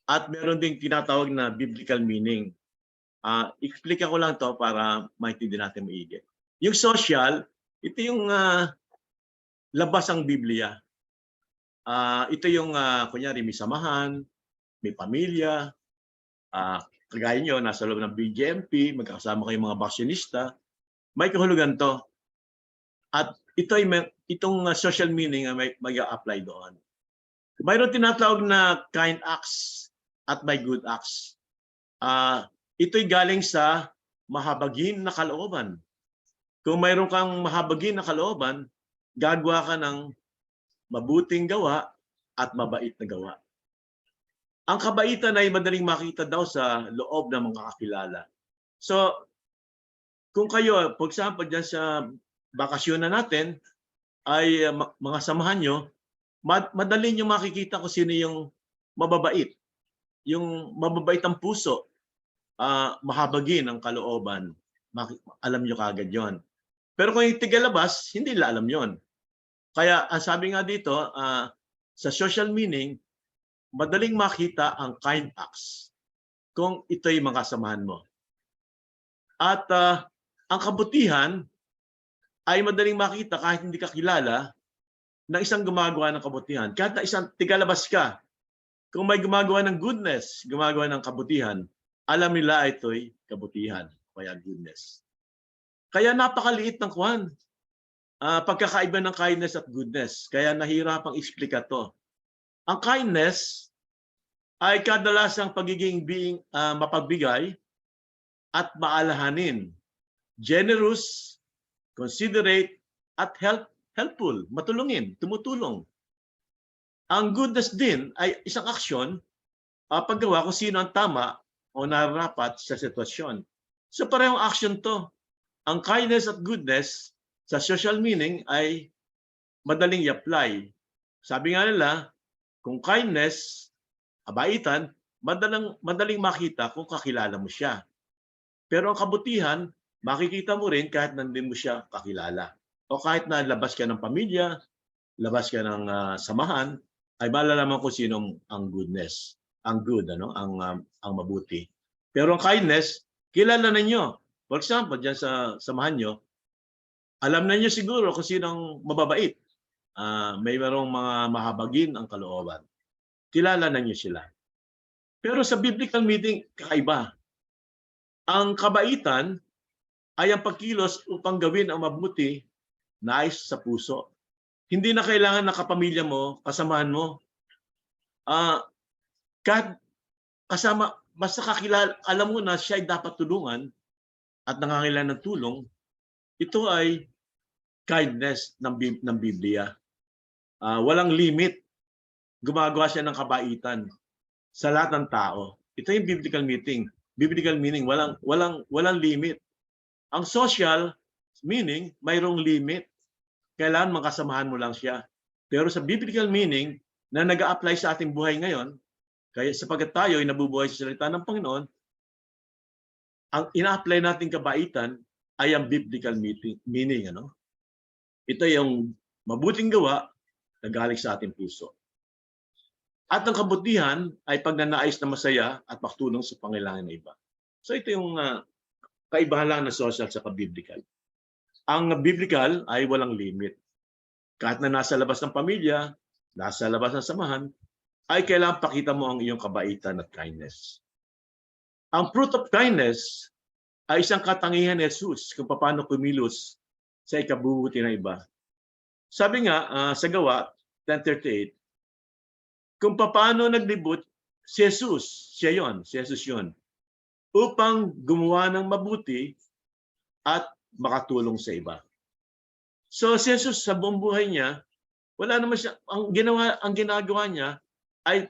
at meron ding tinatawag na biblical meaning. Explica ko lang to para maintindihan natin maigi. Yung social, ito yung labas ang Biblia. Ito yung kunyari may samahan, may pamilya, kagaya nyo, nasa loob ng BGMP, magkakasama kayong mga baksyonista, may kahulugan to. At ito ay itong social meaning ay mag-apply doon. Mayroon tinatawag na kind acts at may good acts. Ito'y galing sa mahabagin na kalooban. Kung mayroon kang mahabagin na kalooban, gagawa ka ng mabuting gawa at mabait na gawa. Ang kabaitan ay madaling makita daw sa loob ng mga kakilala. So, kung kayo, for example, dyan sa bakasyon na natin, ay mga samahan nyo, madali nyo makikita kung sino yung mababait. Yung mababait ang puso, mahabagin ang kalooban. Alam nyo kagad yon. Pero kung yung tigalabas, hindi nila alam yon. Kaya ang sabi nga dito, sa social meaning, madaling makita ang kind acts kung ito'y makasamahan mo. At ang kabutihan ay madaling makita kahit hindi ka kilala ng isang gumagawa ng kabutihan. Kahit na isang tigalabas ka, kung may gumagawa ng goodness, gumagawa ng kabutihan, alam nila ito'y kabutihan, kaya goodness. Kaya napakaliit ng kwan. Pagkakaiba ng kindness at goodness. Kaya nahirapang explica to. Ang kindness ay kadalasang pagiging mapagbigay at maalahanin. Generous, considerate, at helpful. Matulungin, tumutulong. Ang goodness din ay isang aksyon paggawa kung sino ang tama o nararapat sa sitwasyon. So parehong action to. Ang kindness at goodness sa social meaning ay madaling i-apply. Sabi nga nila, kung kindness, kabaitan, madaling makita kung kakilala mo siya. Pero ang kabutihan, makikita mo rin kahit nandun mo siya kakilala. O kahit na labas ka ng pamilya, labas ka ng samahan, ay malalaman ko sino ang goodness, ang good, ang mabuti. Pero ang kindness, kilala na niyo. For example, diyan sa samahan niyo, alam na niyo siguro kung sino ang mababait. May merong mga mahabagin ang kalooban. Kilala na niyo sila. Pero sa biblical meaning, kakaiba. Ang kabaitan ay ang pagkilos upang gawin ang mabuti nais sa puso. Hindi na kailangan na kapamilya mo, kasamahan mo. Kahit kasama, basta kakilala, alam mo na siya ay dapat tulungan at nangangailangan ng tulong, ito ay kindness ng Biblia. Walang limit. Gumagawa siya ng kabaitan sa lahat ng tao. Ito yung biblical meaning. Biblical meaning, walang limit. Ang social meaning, mayroong limit. Kailangan makasamahan mo lang siya. Pero sa biblical meaning, na nag-a-apply sa ating buhay ngayon, kaya sapagat tayo ay nabubuhay sa salita ng Panginoon, ang ina-apply nating kabaitan ay ang biblical meaning. Ito yung mabuting gawa na galing sa ating puso. At ang kabutihan ay pagnanais na masaya at makatulong sa pangailangan ng iba. So ito yung kaibahan lang na social sa biblical. Ang biblical ay walang limit. Kahit na nasa labas ng pamilya, nasa labas ng samahan, ay kailangan pakita mo ang iyong kabaitan at kindness. Ang fruit of kindness ay isang katangian ni Jesus kung paano kumilos sa ikabubuti ng iba. Sabi nga sa Gawa 10:38, kung paano naglibot si Jesus, si Jesus yun, upang gumawa ng mabuti at makatulong sa iba. So si Jesus sa buong buhay niya, wala naman siya, ang ginagawa niya ay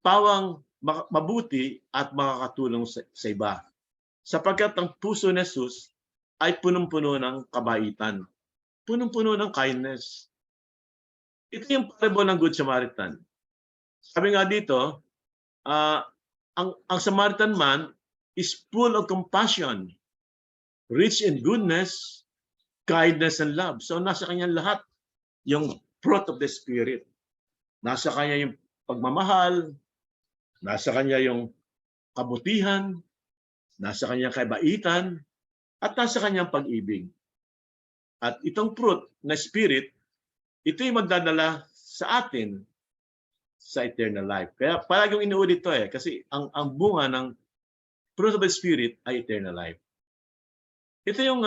pawang mabuti at makakatulong sa iba. Sapagkat ang puso ni Jesus ay punong-puno ng kabaitan, punong-puno ng kindness. Ito yung parable ng Good Samaritan. Sabi nga dito, ang Samaritan man is full of compassion, rich in goodness, kindness, and love. So nasa kanya lahat yung fruit of the Spirit. Nasa kanya yung pagmamahal, nasa kanya yung kabutihan, nasa kanyang kabaitan, at nasa kanyang pag-ibig. At itong fruit na Spirit, ito yung magdadala sa atin sa eternal life. Kaya palaging inuulit ito kasi ang bunga ng fruit of the Spirit ay eternal life. Ito yung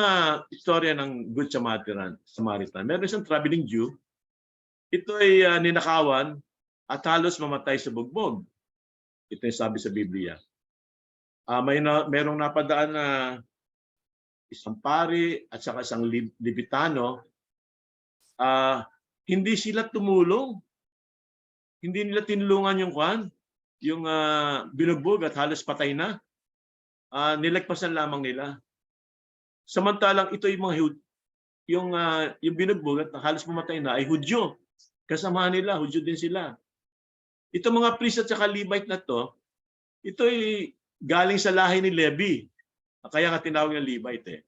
istorya ng Good Samaritan. Meron isang traveling Jew. Ito ay ninakawan at halos mamatay sa bugbog. Ito yung sabi sa Biblia. Merong napadaan na isang pari at saka isang Libitano. Hindi sila tumulong. Hindi nila tinulungan yung binugbog at halos patay na. Nilagpasan lamang nila. Samantalang ito yung mga yung binugbog at halos mamatay na ay Hudyo. Kasamahan nila, Hudyo din sila. Ito mga priest at saka Levite na to, ito ay galing sa lahi ni Levi. Kaya nga tinawag ng Levite.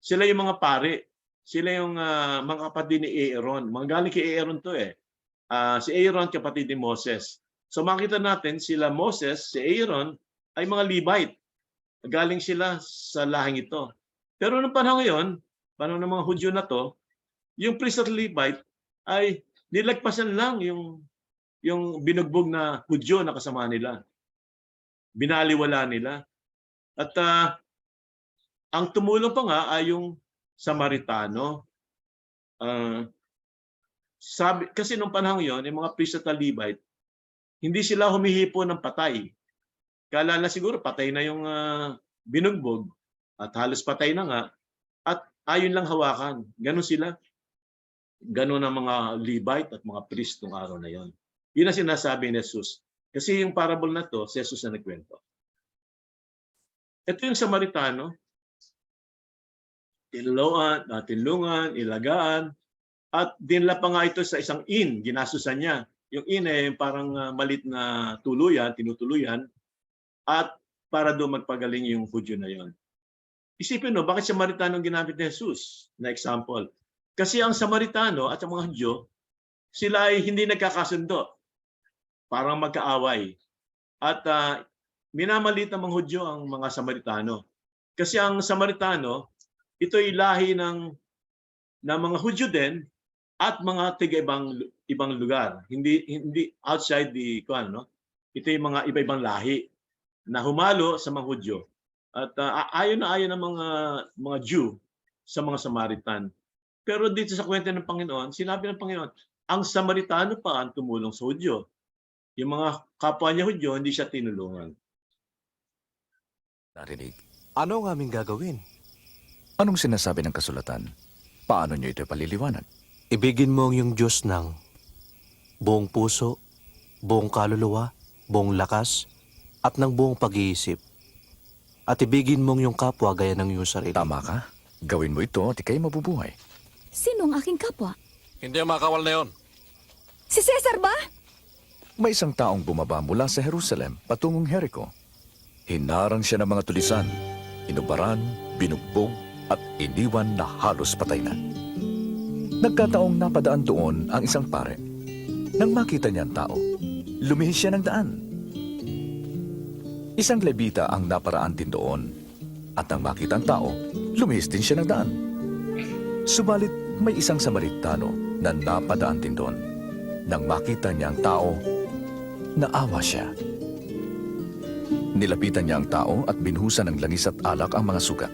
Sila yung mga pari. Sila yung mga kapatid ni Aaron. Mga galing kay Aaron to . Si Aaron, kapatid ni Moses. So makita natin, sila Moses, si Aaron, ay mga Levite. Galing sila sa lahing ito. Pero noong panahon ngayon, panahon ng mga Hudyo na to, yung priest at Levite ay nilagpasan lang yung binugbog na Hudyo na kasama nila. Binaliwala nila. At ang tumulong pa nga ay yung Samaritano. Kasi nung panahon yon, yung mga priest at Levite, hindi sila humihipo ng patay. Kala na siguro patay na yung binugbog at halos patay na nga at ayon lang hawakan. Ganon sila. Ganon ang mga Levite at mga priest nung araw na yon. Yun ang sinasabi ni Jesus. Kasi yung parable na to, si Jesus na nagkwento. Ito yung Samaritano. Tinulungan, ilagaan, at dinala pa nga ito sa isang inn, ginasusan niya. Yung inn ay parang malit na tuluyan, tinutuluyan, at para doon magpagaling yung Hudyo na yon. Isipin mo, bakit Samaritano ang ginamit ni Jesus na example? Kasi ang Samaritano at ang mga Hudyo, sila ay hindi nagkakasundo. Parang magkaaway. At minamalit ng mga Hudyo ang mga Samaritano. Kasi ang Samaritano, ito ay lahi ng mga Hudyo din at mga ibang lugar. Hindi outside the Ito yung mga iba-ibang lahi na humalo sa mga Hudyo. At ayon ng mga Jew sa mga Samaritan. Pero dito sa kwento ng Panginoon, sinabi ng Panginoon, ang Samaritano pa ang tumulong sa Hudyo. Yung mga kapwa niya Hudyo, hindi siya tinulungan. Narinig. Ano ang aming gagawin? Anong sinasabi ng kasulatan? Paano nyo ito paliliwanag? Ibigin mo ang iyong Diyos ng buong puso, buong kaluluwa, buong lakas, at ng buong pag-iisip. At ibigin mo ang iyong kapwa gaya ng iyong sarili. Tama ka. Gawin mo ito at ikay mabubuhay. Sino ang aking kapwa? Hindi ang makawal na yon. Si Cesar ba? May isang taong bumaba mula sa Jerusalem patungong Jericho. Hinarang siya ng mga tulisan, inubaran, binugbog, at iniwan na halos patay na. Nagkataong napadaan doon ang isang pare. Nang makita niya ang tao, lumihis siya ng daan. Isang Levita ang naparaan din doon. At nang makita ang tao, lumihis din siya ng daan. Subalit may isang Samaritano na napadaan din doon. Nang makita niya ang tao, naawa siya. Nilapitan niya ang tao at binuhusan ng langis at alak ang mga sugat.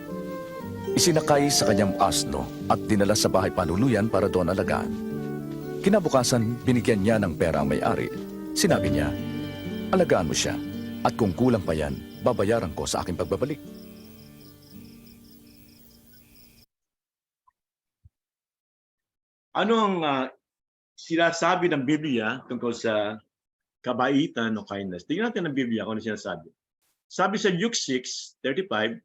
Isinakay sa kanyang asno at dinala sa bahay panuluyan para doon alagaan. Kinabukasan, binigyan niya ng pera ang may-ari. Sinabi niya, alagaan mo siya at kung kulang pa yan, babayaran ko sa aking pagbabalik. Ano ang sinasabi ng Biblia tungkol sa kabaitan o kindness? Tingnan natin ang Biblia kung ano sinasabi. Sabi sa Luke 6:35,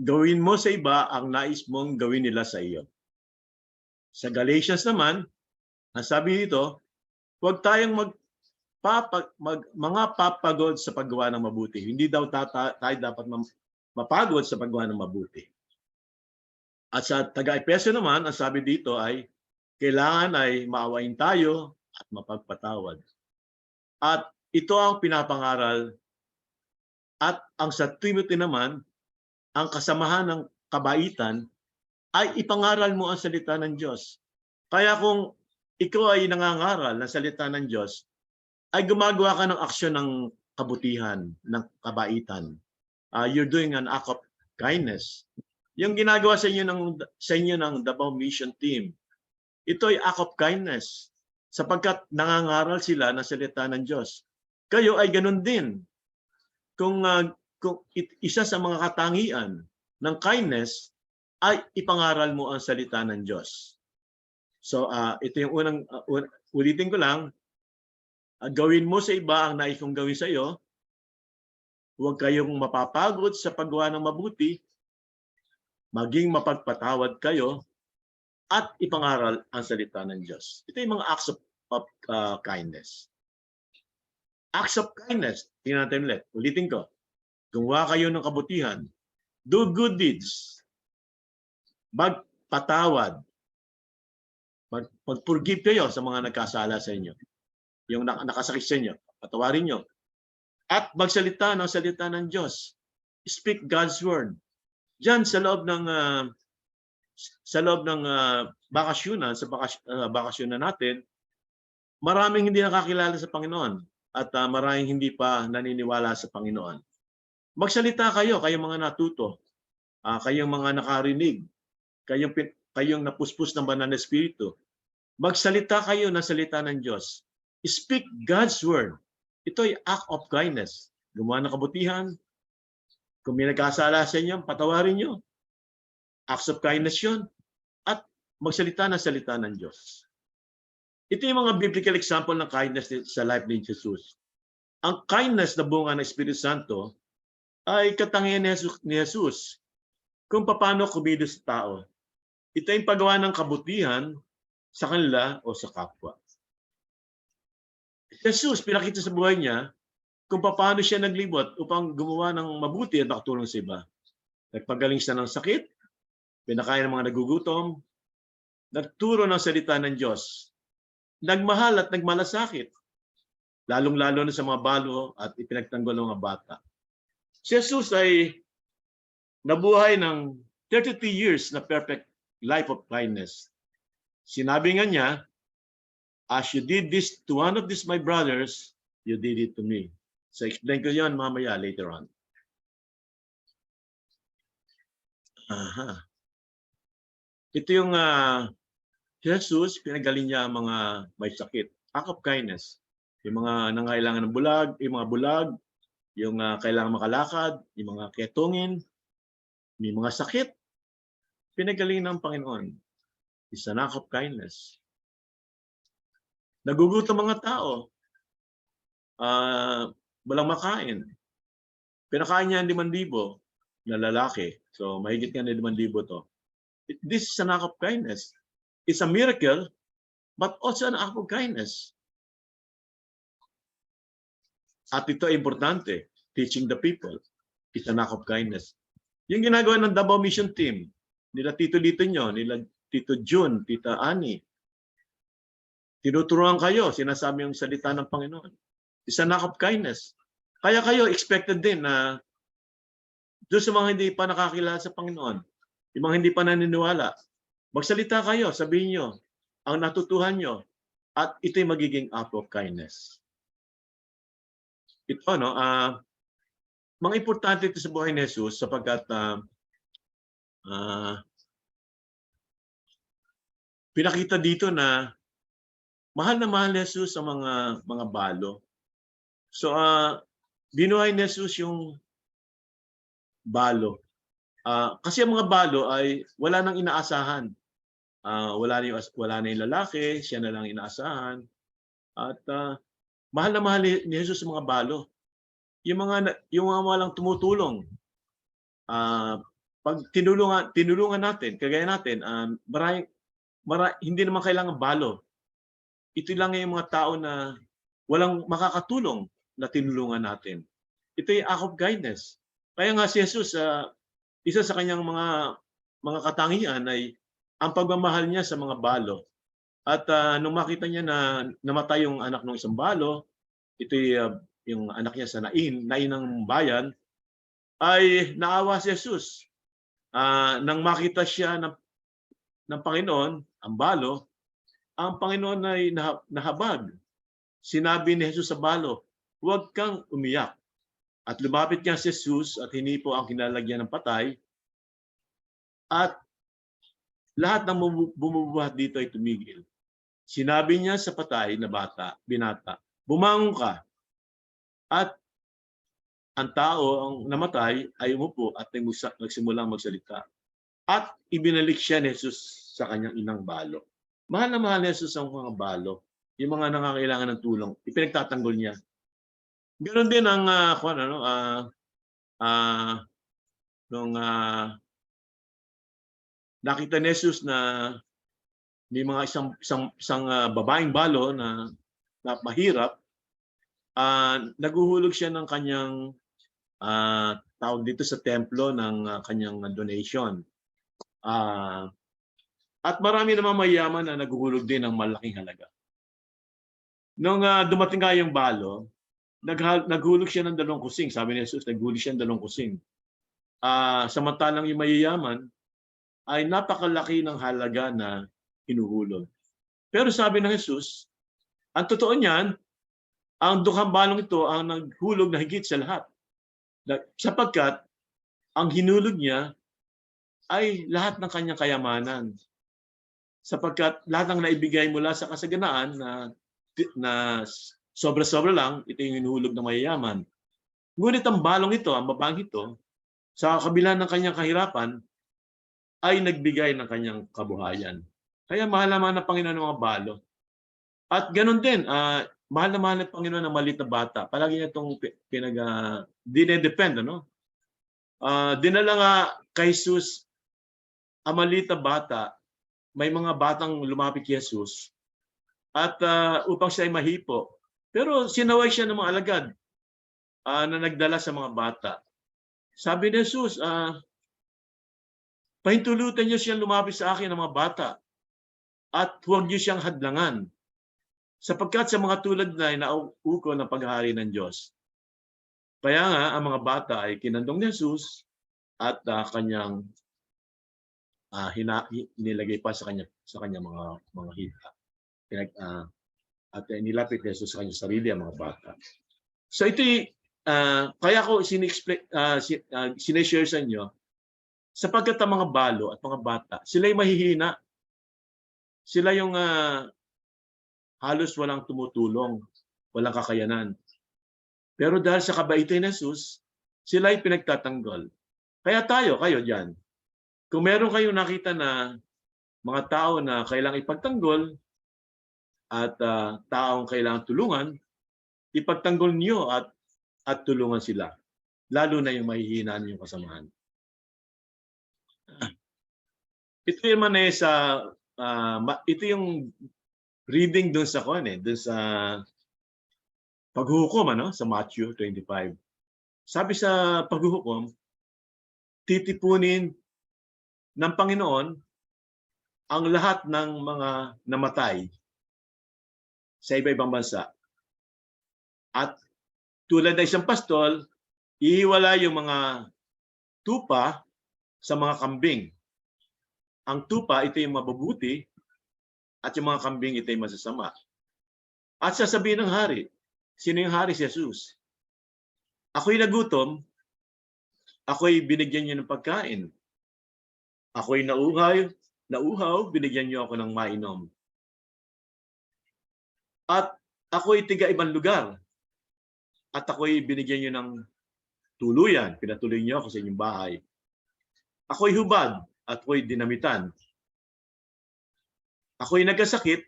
gawin mo sa iba ang nais mong gawin nila sa iyo. Sa Galatians naman, ang sabi dito, huwag tayong mga papagod sa paggawa ng mabuti. Hindi daw tayo dapat mapagod sa paggawa ng mabuti. At sa taga-Efeso naman, ang sabi dito ay, kailangan ay maawain tayo at mapagpatawad. At ito ang pinapangaral. At ang sa Timothy naman, ang kasamahan ng kabaitan ay ipangaral mo ang salita ng Diyos. Kaya kung ikaw ay nangangaral ng salita ng Diyos, ay gumagawa ka ng aksyon ng kabutihan, ng kabaitan. You're doing an act of kindness. Yung ginagawa sa inyo ng Davao Mission Team, ito ay act of kindness sapagkat nangangaral sila ng salita ng Diyos. Kayo ay ganun din. Kung isa sa mga katangian ng kindness ay ipangaral mo ang salita ng Diyos. So ito yung unang ulitin ko lang, gawin mo sa iba ang nais kong gawin sa iyo. Huwag kayong mapapagod sa paggawa ng mabuti, maging mapagpatawad kayo at ipangaral ang salita ng Diyos. Ito yung mga acts of kindness. Acts of kindness. Tingnan natin ulit. Ulitin ko. Gumawa kayo ng kabutihan. Do good deeds. Magpatawad. Mag-forgive kayo sa mga nagkasala sa inyo. Yung nakasakit sa inyo. Patawarin nyo. At magsalita ng salita ng Diyos. Speak God's word. Diyan sa loob ng bakasyonan, sa bakasyonan natin, maraming hindi nakakilala sa Panginoon at maraming hindi pa naniniwala sa Panginoon. Magsalita kayo, kayong mga natuto, kayong mga nakarinig, kayong napuspos ng banal na espiritu. Magsalita kayo ng salita ng Diyos. Speak God's word. Ito ay act of kindness. Gumawa ng kabutihan. Kung may nagkasala sa inyo, patawarin nyo. Acts of kindness yun. At magsalita ng salita ng Diyos. Ito yung mga biblical example ng kindness sa life ni Jesus. Ang kindness na bunga ng Espiritu Santo ay katangian ni Jesus kung paano kumilos sa tao. Ito yung paggawa ng kabutihan sa kanila o sa kapwa. Jesus, pinakita sa buhay niya kung paano siya naglibot upang gumawa ng mabuti at makatulong sa iba. Nagpagaling siya ng sakit, pinakain ng mga nagugutom, nagturo ng salita ng Diyos, nagmahal at nagmalasakit, lalong-lalo na sa mga balo at ipinagtanggol ng mga bata. Si Jesus ay nabuhay ng 33 years na perfect life of kindness. Sinabi nga niya, as you did this to one of these my brothers, you did it to me. So explain ko yan mamaya later on. Ito yung Jesus, pinagaling niya mga may sakit. Act of kindness. Yung mga nangailangan ng bulag, yung mga bulag, yung kailangan makalakad, yung mga ketungin, may mga sakit. Pinagaling ng Panginoon. It's an act of kindness. Nagugutom mga tao. Walang makain. Pinakain niya ang 5,000 na lalaki. So, mahigit nga na 5,000 to. This is an act of kindness. It's a miracle, but also an act of kindness. At ito ay importante, teaching the people. It's an act of kindness. Yung ginagawa ng Davao Mission Team, nila Tito Lito nyo, nila Tito June, Tita Annie, tinuturuan kayo, sinasabi yung salita ng Panginoon. It's an act of kindness. Kaya kayo expected din na doon sa mga hindi pa nakakilala sa Panginoon, yung mga hindi pa naniniwala, magsalita kayo, sabihin nyo, ang natutuhan nyo, at ito'y magiging act of kindness. Ito, no, mga importante ito sa buhay ni Jesus sapagkat pinakita dito na mahal na mahal ni Jesus sa mga balo. So, binuhay ni Jesus yung balo. Kasi ang mga balo ay wala nang inaasahan. wala na yung lalaki, siya na lang inaasahan. At mahal na mahal ni Jesus sa mga balo. Yung mga walang tumutulong. Pag tinulungan natin, kagaya natin, hindi naman kailangan balo. Ito lang yung mga tao na walang makakatulong na tinulungan natin. Ito yung act of kindness. Kaya nga si Jesus, isa sa kanyang mga katangian ay ang pagmamahal niya sa mga balo. At nung makita niya na namatay yung anak ng isang balo, ito yung anak niya sa Nain ng bayan, ay naawa si Jesus. Nang makita siya ng Panginoon, ang balo, ang Panginoon ay nahabag. Sinabi ni Jesus sa balo, huwag kang umiyak. At lumapit niya si Jesus at hinipo ang kinalagyan ng patay. At lahat ng bumubuhat dito ay tumigil. Sinabi niya sa patay na binata, bumangon ka. At ang tao, ang namatay, ay umupo at nagsimulang magsalita. At ibinalik siya ni Jesus sa kanyang inang balo. Mahal na mahal ni Jesus ang mga balo. Yung mga nangangailangan ng tulong, ipinagtatanggol niya. Ganon din ang nung nakita ni Jesus na may mga isang babaeng balo na mahirap, naguhulog siya ng kanyang tawag dito sa templo ng kanyang donation. At marami naman mayaman na naguhulog din ng malaking halaga. Nung dumating nga yung balo, naghulog siya ng 2 kusing. Sabi ni Jesus, naghulog siya ng 2 kusing. Samantalang yung mayayaman ay napakalaki ng halaga na hinuhulog. Pero sabi ng Jesus, ang totoo niyan, ang 2 balong ito ang naghulog na higit sa lahat. Sapagkat ang hinulog niya ay lahat ng kanyang kayamanan. Sapagkat lahat ng naibigay mula sa kasaganaan na sobra-sobra lang, ito yung hinuhulog ng mayayaman. Ngunit ang balong ito, ang babaeng ito, sa kabila ng kanyang kahirapan, ay nagbigay ng kanyang kabuhayan. Kaya mahal naman ng Panginoon ng mga balo. At ganun din, mahal na mahal ng Panginoon ng maliit na bata. Palagi niya itong dinedepend. Dinala nga kay Jesus ang maliit na bata. May mga batang lumapit kay Jesus at upang siya ay mahipo. Pero sinaway siya ng mga alagad na nagdala sa mga bata. Sabi ni Jesus, pahintulutan niyo siyang lumapit sa akin ng mga bata at huwag niyo siyang hadlangan. Sapagkat sa mga tulad na ay nauuko ng paghahari ng Diyos. Kaya nga, ang mga bata ay kinandong ni Jesus at kanyang nilagay pa sa kanya mga hita. At nilapit ni Jesus sa kanyang sarili ang mga bata. So ito kaya ko sinishare sa inyo, sapagkat ang mga balo at mga bata, sila ay mahihina. Sila yung halos walang tumutulong, walang kakayanan. Pero dahil sa kabaitan ni Jesus, sila ay pinagtatanggol. Kaya kayo dyan, kung meron kayong nakita na mga tao na kailangang ipagtanggol at taong kailangang tulungan, ipagtanggol niyo at tulungan sila. Lalo na yung mahihina niyong kasamahan. Ito naman ito yung reading doon sa doon sa paghuhukom sa Matthew 25. Sabi sa paghuhukom, titipunin ng Panginoon ang lahat ng mga namatay sa iba-ibang bansa. At tulad ng isang pastol, ihiwala yung mga tupa sa mga kambing. Ang tupa, ito yung mabubuti, at yung mga kambing, ito yung masasama. At sasabihin ng hari, sino yung hari? Si Jesus. Ako'y nagutom, ako'y binigyan niyo ng pagkain. Ako'y nauhaw, binigyan niyo ako ng mainom. At ako'y tiga-ibang lugar, at ako'y binigyan niyo ng tuluyan, pinatuloy niyo ako sa inyong bahay. Ako'y hubad, at ako'y dinamitan. ako'y nagkasakit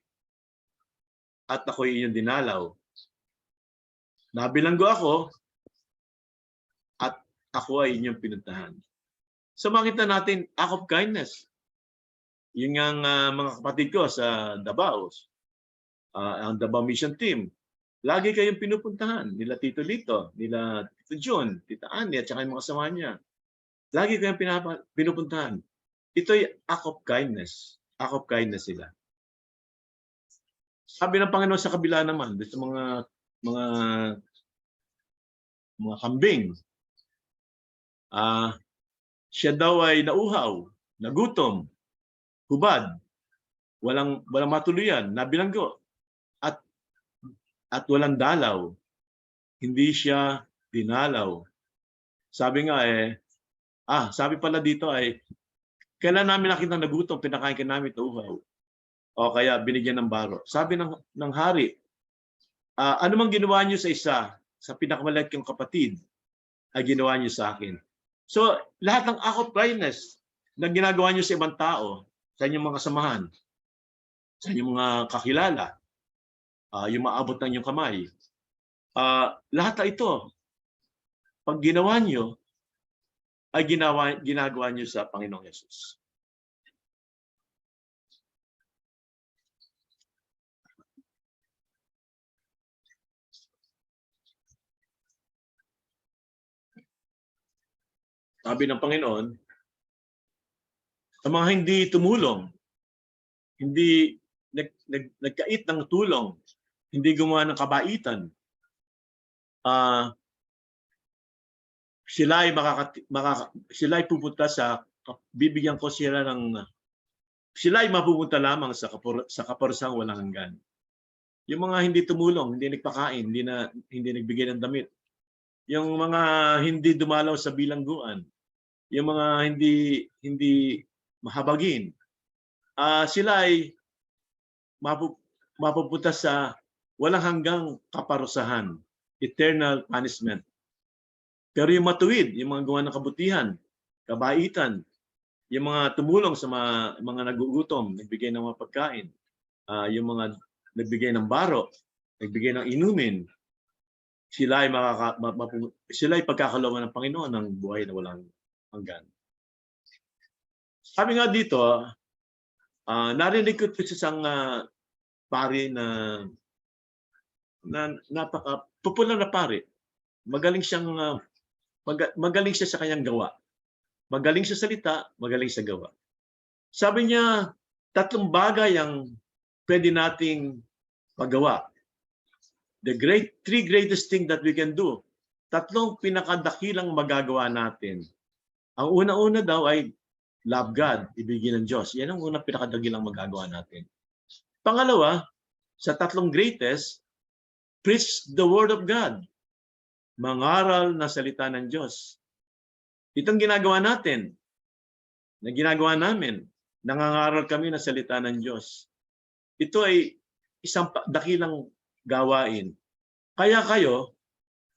at ako'y inyong dinalaw. Nabilanggo ako at ako ay inyong pinuntahan. So makita natin act of kindness. Yung ang mga kapatid ko sa Davao, ang Davao Mission Team, lagi kayong pinupuntahan. Nila Tito Lito, nila Tito John, Tita Annie, at saka yung mga kasama niya. Lagi kayong pinupuntahan. Ito'y act of kindness. Act of kindness sila. Sabi ng Panginoon sa kabila naman, sa mga kambing, siya daw ay nauhaw, nagutom, hubad, walang matuluyan, nabilanggo, at walang dalaw. Hindi siya dinalaw. Sabi nga sabi pala dito ay, kailan namin nakita nagutom, pinakain ka namin nauhaw. O kaya binigyan ng baro. Sabi ng hari, ano mang ginawa niyo sa isa, sa pinakamaliit kong kapatid, ay ginawa niyo sa akin. So, lahat ng act of kindness na ginagawa niyo sa ibang tao, sa inyong mga kasamahan, sa inyong mga kakilala, yung maabot ng inyong kamay, lahat na ito, pag ginawa niyo, ay ginagawa niyo sa Panginoong Yesus. Sabi ng Panginoon, sa mga hindi tumulong, hindi nagkait ng tulong, hindi gumawa ng kabaitan, sila ay pupunta bibigyan ko sila sila ay mapupunta lamang sa kaparusang walang hanggan. Yung mga hindi tumulong, hindi nagpakain, hindi nagbigay ng damit, yung mga hindi dumalaw sa bilangguan, yung mga hindi mahabagin, sila ay mapupunta sa walang hanggang kaparusahan, eternal punishment. Pero yung matuwid, yung mga gawa ng kabutihan, kabaitan, yung mga tumulong sa mga nagugutom, nagbigay ng mga pagkain, yung mga nagbigay ng baro, nagbigay ng inumin, sila ay pagkakaloban ng Panginoon ng buhay na walang hanggan. Sabi nga dito, narinig ko ito sa isang pari na napaka-popular na pari. Magaling siya sa kanyang gawa. Magaling sa salita, magaling sa gawa. Sabi niya, 3 bagay ang pwede nating magawa. The 3 greatest thing that we can do. 3 pinakadakilang magagawa natin. Ang una-una daw ay love God, ibigin ng Diyos. Yan ang unang pinakadakilang magagawa natin. Pangalawa, sa 3 greatest, preach the word of God. Mangaral na salita ng Diyos. Itong ginagawa natin, na ginagawa namin, nangangaral kami ng salita ng Diyos. Ito ay isang dakilang gawain. Kaya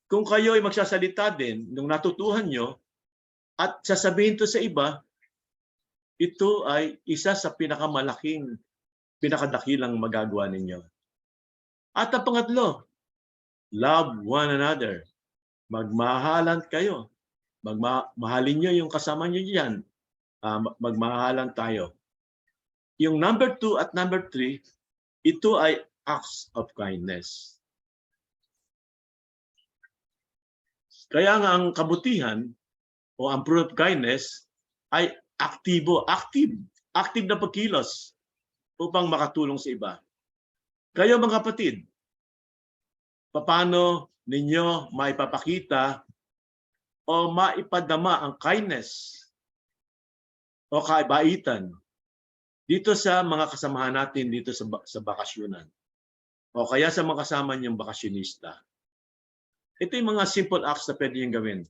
kung kayo ay magsasalita din nung natutuhan nyo at sasabihin to sa iba, ito ay isa sa pinakadakilang magagawa ninyo. At ang pangatlo, love one another. Magmahalan kayo. Mahalin nyo yung kasama nyo diyan. Magmahalan tayo. Yung number 2 at number 3, ito ay acts of kindness. Kaya nga ang kabutihan o ang fruit of kindness ay active na pagkilos upang makatulong sa iba. Kayo mga kapatid, paano ninyo maipapakita o maipadama ang kindness o kabaitan dito sa mga kasamahan natin dito sa bakasyunan o kaya sa mga kasama niyong bakasyonista? Ito yung mga simple acts na pwede niyong gawin.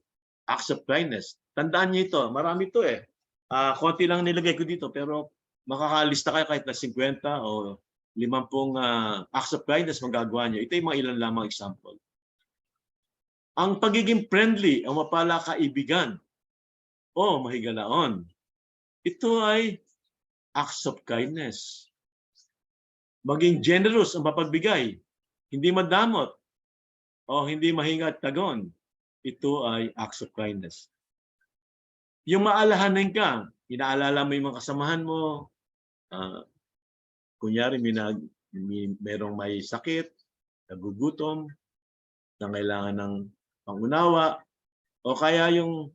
Acts of kindness. Tandaan niyo ito. Marami ito eh. Konti lang nilagay ko dito pero makakalista kayo kahit na 50 o 50 acts of kindness magagawa niyo. Ito yung mga ilan lamang example. Ang pagiging friendly, ang mapala kaibigan o mahigalaon. Ito ay acts of kindness. maging generous ang mapagbigay, hindi madamot, o hindi mahinga at tagon. Ito ay acts of kindness. Yung maalahanin ka, inaalala mo yung mga kasamahan mo, kunyari merong may sakit, nagugutom, nangailangan ng pangunawa, o kaya yung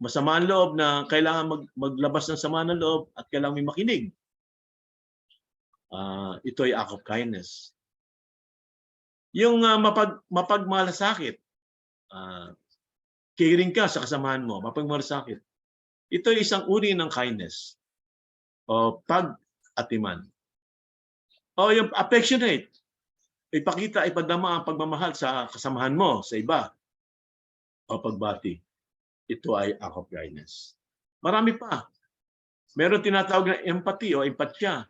masama ang loob na kailangan maglabas ng sama ng loob at kailangan may makinig. Ito ay act of kindness. Yung mapagmalasakit, caring ka sa kasamahan mo, mapagmalasakit. Ito ay isang uri ng kindness o pag-atiman. O yung affectionate, ipakita, ipadama ang pagmamahal sa kasamahan mo, sa iba, o pagbati. Ito ay act of kindness. Marami pa. Meron tinatawag na empathy o empatya.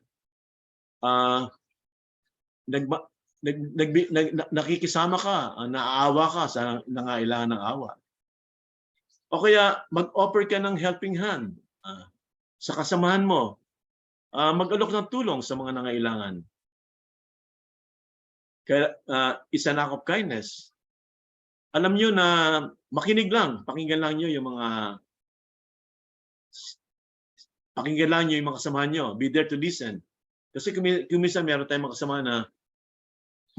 Nakikisama ka, naaawa ka sa nangailangan ng awa. O kaya mag-offer ka ng helping hand sa kasamahan mo. Mag-alok ng tulong sa mga nangailangan. Kaya isa na act of kindness. Alam niyo na makinig lang, pakinggan lang niyo yung mga kasamahan niyo. Be there to listen. Kasi kumisa meron tayong mga kasama na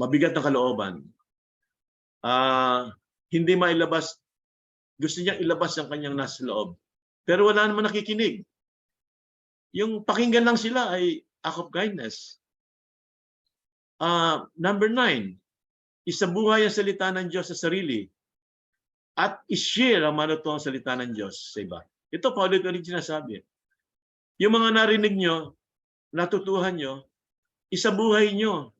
mabigat na kalooban. Hindi mailabas, gusto niyang ilabas ang kanyang nasa loob. Pero wala naman nakikinig. Yung pakinggan lang sila ay act of kindness. Number 9, isabuhay ang salita ng Diyos sa sarili at i-share ang manutuang salita ng Diyos sa iba. Ito paulit-ulit sinasabi. Yung mga narinig nyo, natutuhan nyo, isabuhay nyo.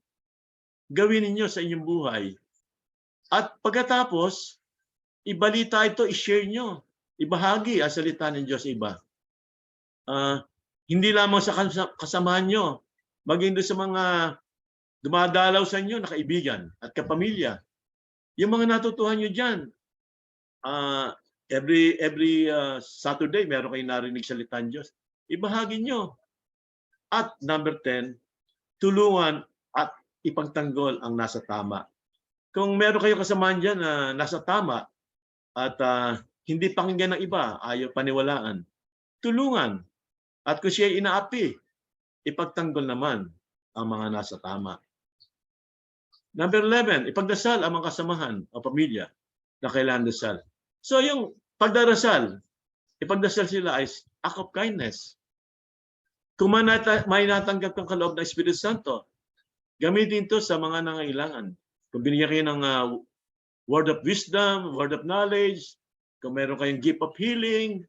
Gawin ninyo sa inyong buhay. At pagkatapos, ibalita ito, i-share nyo. Ibahagi ang salita ng Diyos sa iba. Hindi lamang sa kasamahan nyo, maging doon sa mga dumadalaw sa inyo na kaibigan at kapamilya. Yung mga natutuhan nyo dyan, every Saturday, meron kayong narinig salita ng Diyos. Ibahagi nyo. At number 10, tulungan at ipagtanggol ang nasa tama. Kung meron kayo kasamahan dyan na nasa tama at hindi pakinggan ng iba, ayaw paniwalaan, tulungan. At kung siya inaapi, ipagtanggol naman ang mga nasa tama. Number 11, ipagdasal ang mga kasamahan o pamilya na kailangan dasal. So yung pagdarasal, ipagdasal sila ay act of kindness. Kung may natanggap kang kaloob ng Espiritu Santo, gamitin ito sa mga nangailangan. Kung binigyan kayo ng word of wisdom, word of knowledge, kung meron kayong gift of healing,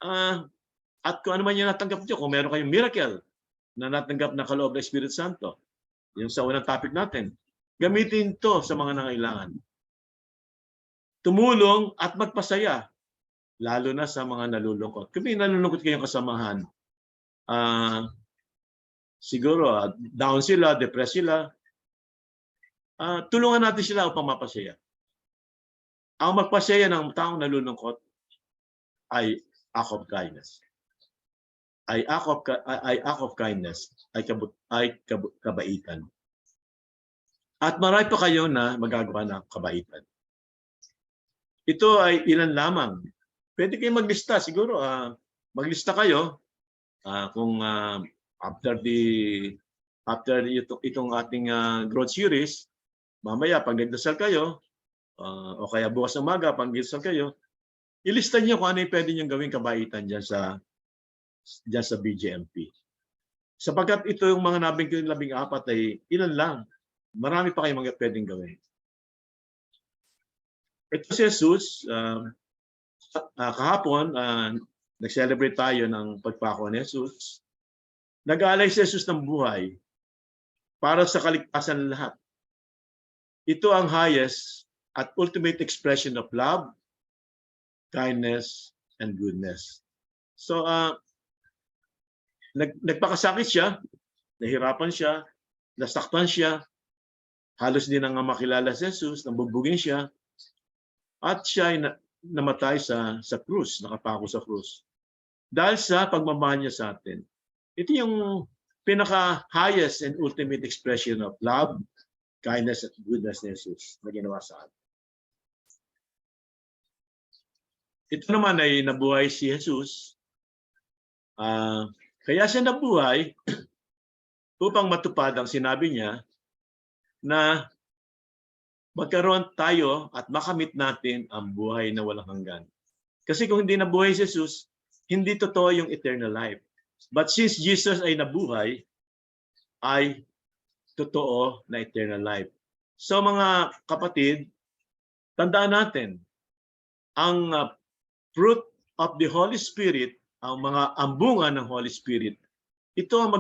at kung ano man yung natanggap nyo, kung meron kayong miracle na natanggap na kaloob ng Espiritu Santo, yung sa unang topic natin, gamitin ito sa mga nangailangan. Tumulong at magpasaya, lalo na sa mga nalulungkot. Kung may nalulungkot kayong kasamahan, siguro down sila, depressed sila, tulungan natin sila upang mapasaya. Ang magpasaya ng taong nalulungkot ay act of kindness. Ay act of kindness, ay kabaitan. At marami pa kayo na magagawa ng kabaitan. Ito ay ilan lamang. Pwede kayong maglista. Siguro, maglista kayo kung after itong ating growth series, mamaya pag nagdasal kayo, o kaya bukas ng umaga pag nagdasal kayo, ilista niyo kung ano yung pwede niyong gawing kabaitan dyan sa BGMP. Sapagkat ito yung mga nabing 14 ay ilan lang. Marami pa kayong mga pwedeng gawin. Ito si Jesus, kahapon, nag-celebrate tayo ng pagpako ni Jesus. Nag-aalay si Jesus ng buhay para sa kaligtasan ng lahat. Ito ang highest at ultimate expression of love, kindness, and goodness. So, nagpakasakit siya, nahirapan siya, nasaktan siya, halos din ang makilala si Jesus, nabubugin siya, at siya ay namatay sa krus, nakapako sa krus. Dahil sa pagmamahal niya sa atin. Ito yung pinaka-highest and ultimate expression of love, kindness, at goodness ni Jesus na ginawa sa atin. Ito naman ay nabuhay si Jesus. Kaya siya nabuhay upang matupad ang sinabi niya na magkaroon tayo at makamit natin ang buhay na walang hanggan. Kasi kung hindi nabuhay si Jesus, hindi totoo yung eternal life. But since Jesus ay nabuhay, ay totoo na eternal life. So mga kapatid, tandaan natin, ang fruit of the Holy Spirit, ang bunga ng Holy Spirit, ito ang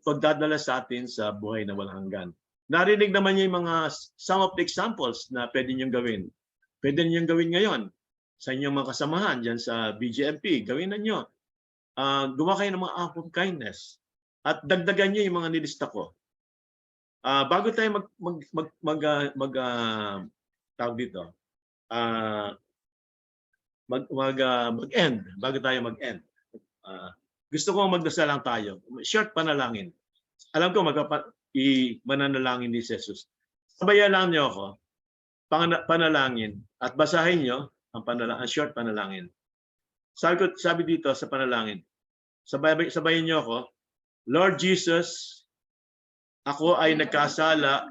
magdadala sa atin sa buhay na walang hanggan. Narinig naman niyo yung some of the examples na pwede niyong gawin. Pwede niyong gawin ngayon sa inyong mga kasamahan dyan sa BGMP. Gawin na niyo. Gumawa kayo ng mga act of kindness. At dagdagan niyo yung mga nilista ko. Bago tayo tawag dito, mag-end, bago tayo mag-end. Gusto ko magdasal lang tayo. Short panalangin. Alam ko mananalangin ni Jesus. Sabayan lang niyo ako, panalangin, at basahin niyo ang short panalangin. Sabi dito sa panalangin, sabayin niyo ako, Lord Jesus, ako ay nagkasala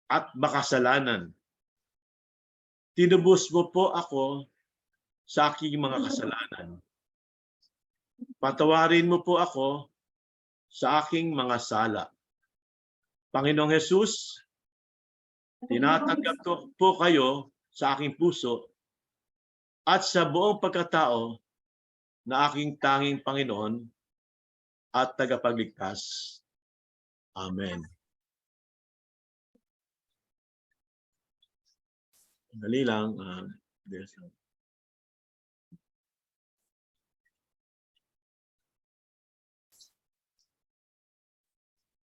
at makasalanan. Tinubos mo po ako sa aking mga kasalanan. Patawarin mo po ako sa aking mga sala. Panginoong Jesus, tinatanggap ko po kayo sa aking puso at sa buong pagkatao na aking tanging Panginoon at tagapagligtas. Amen. Dali lang.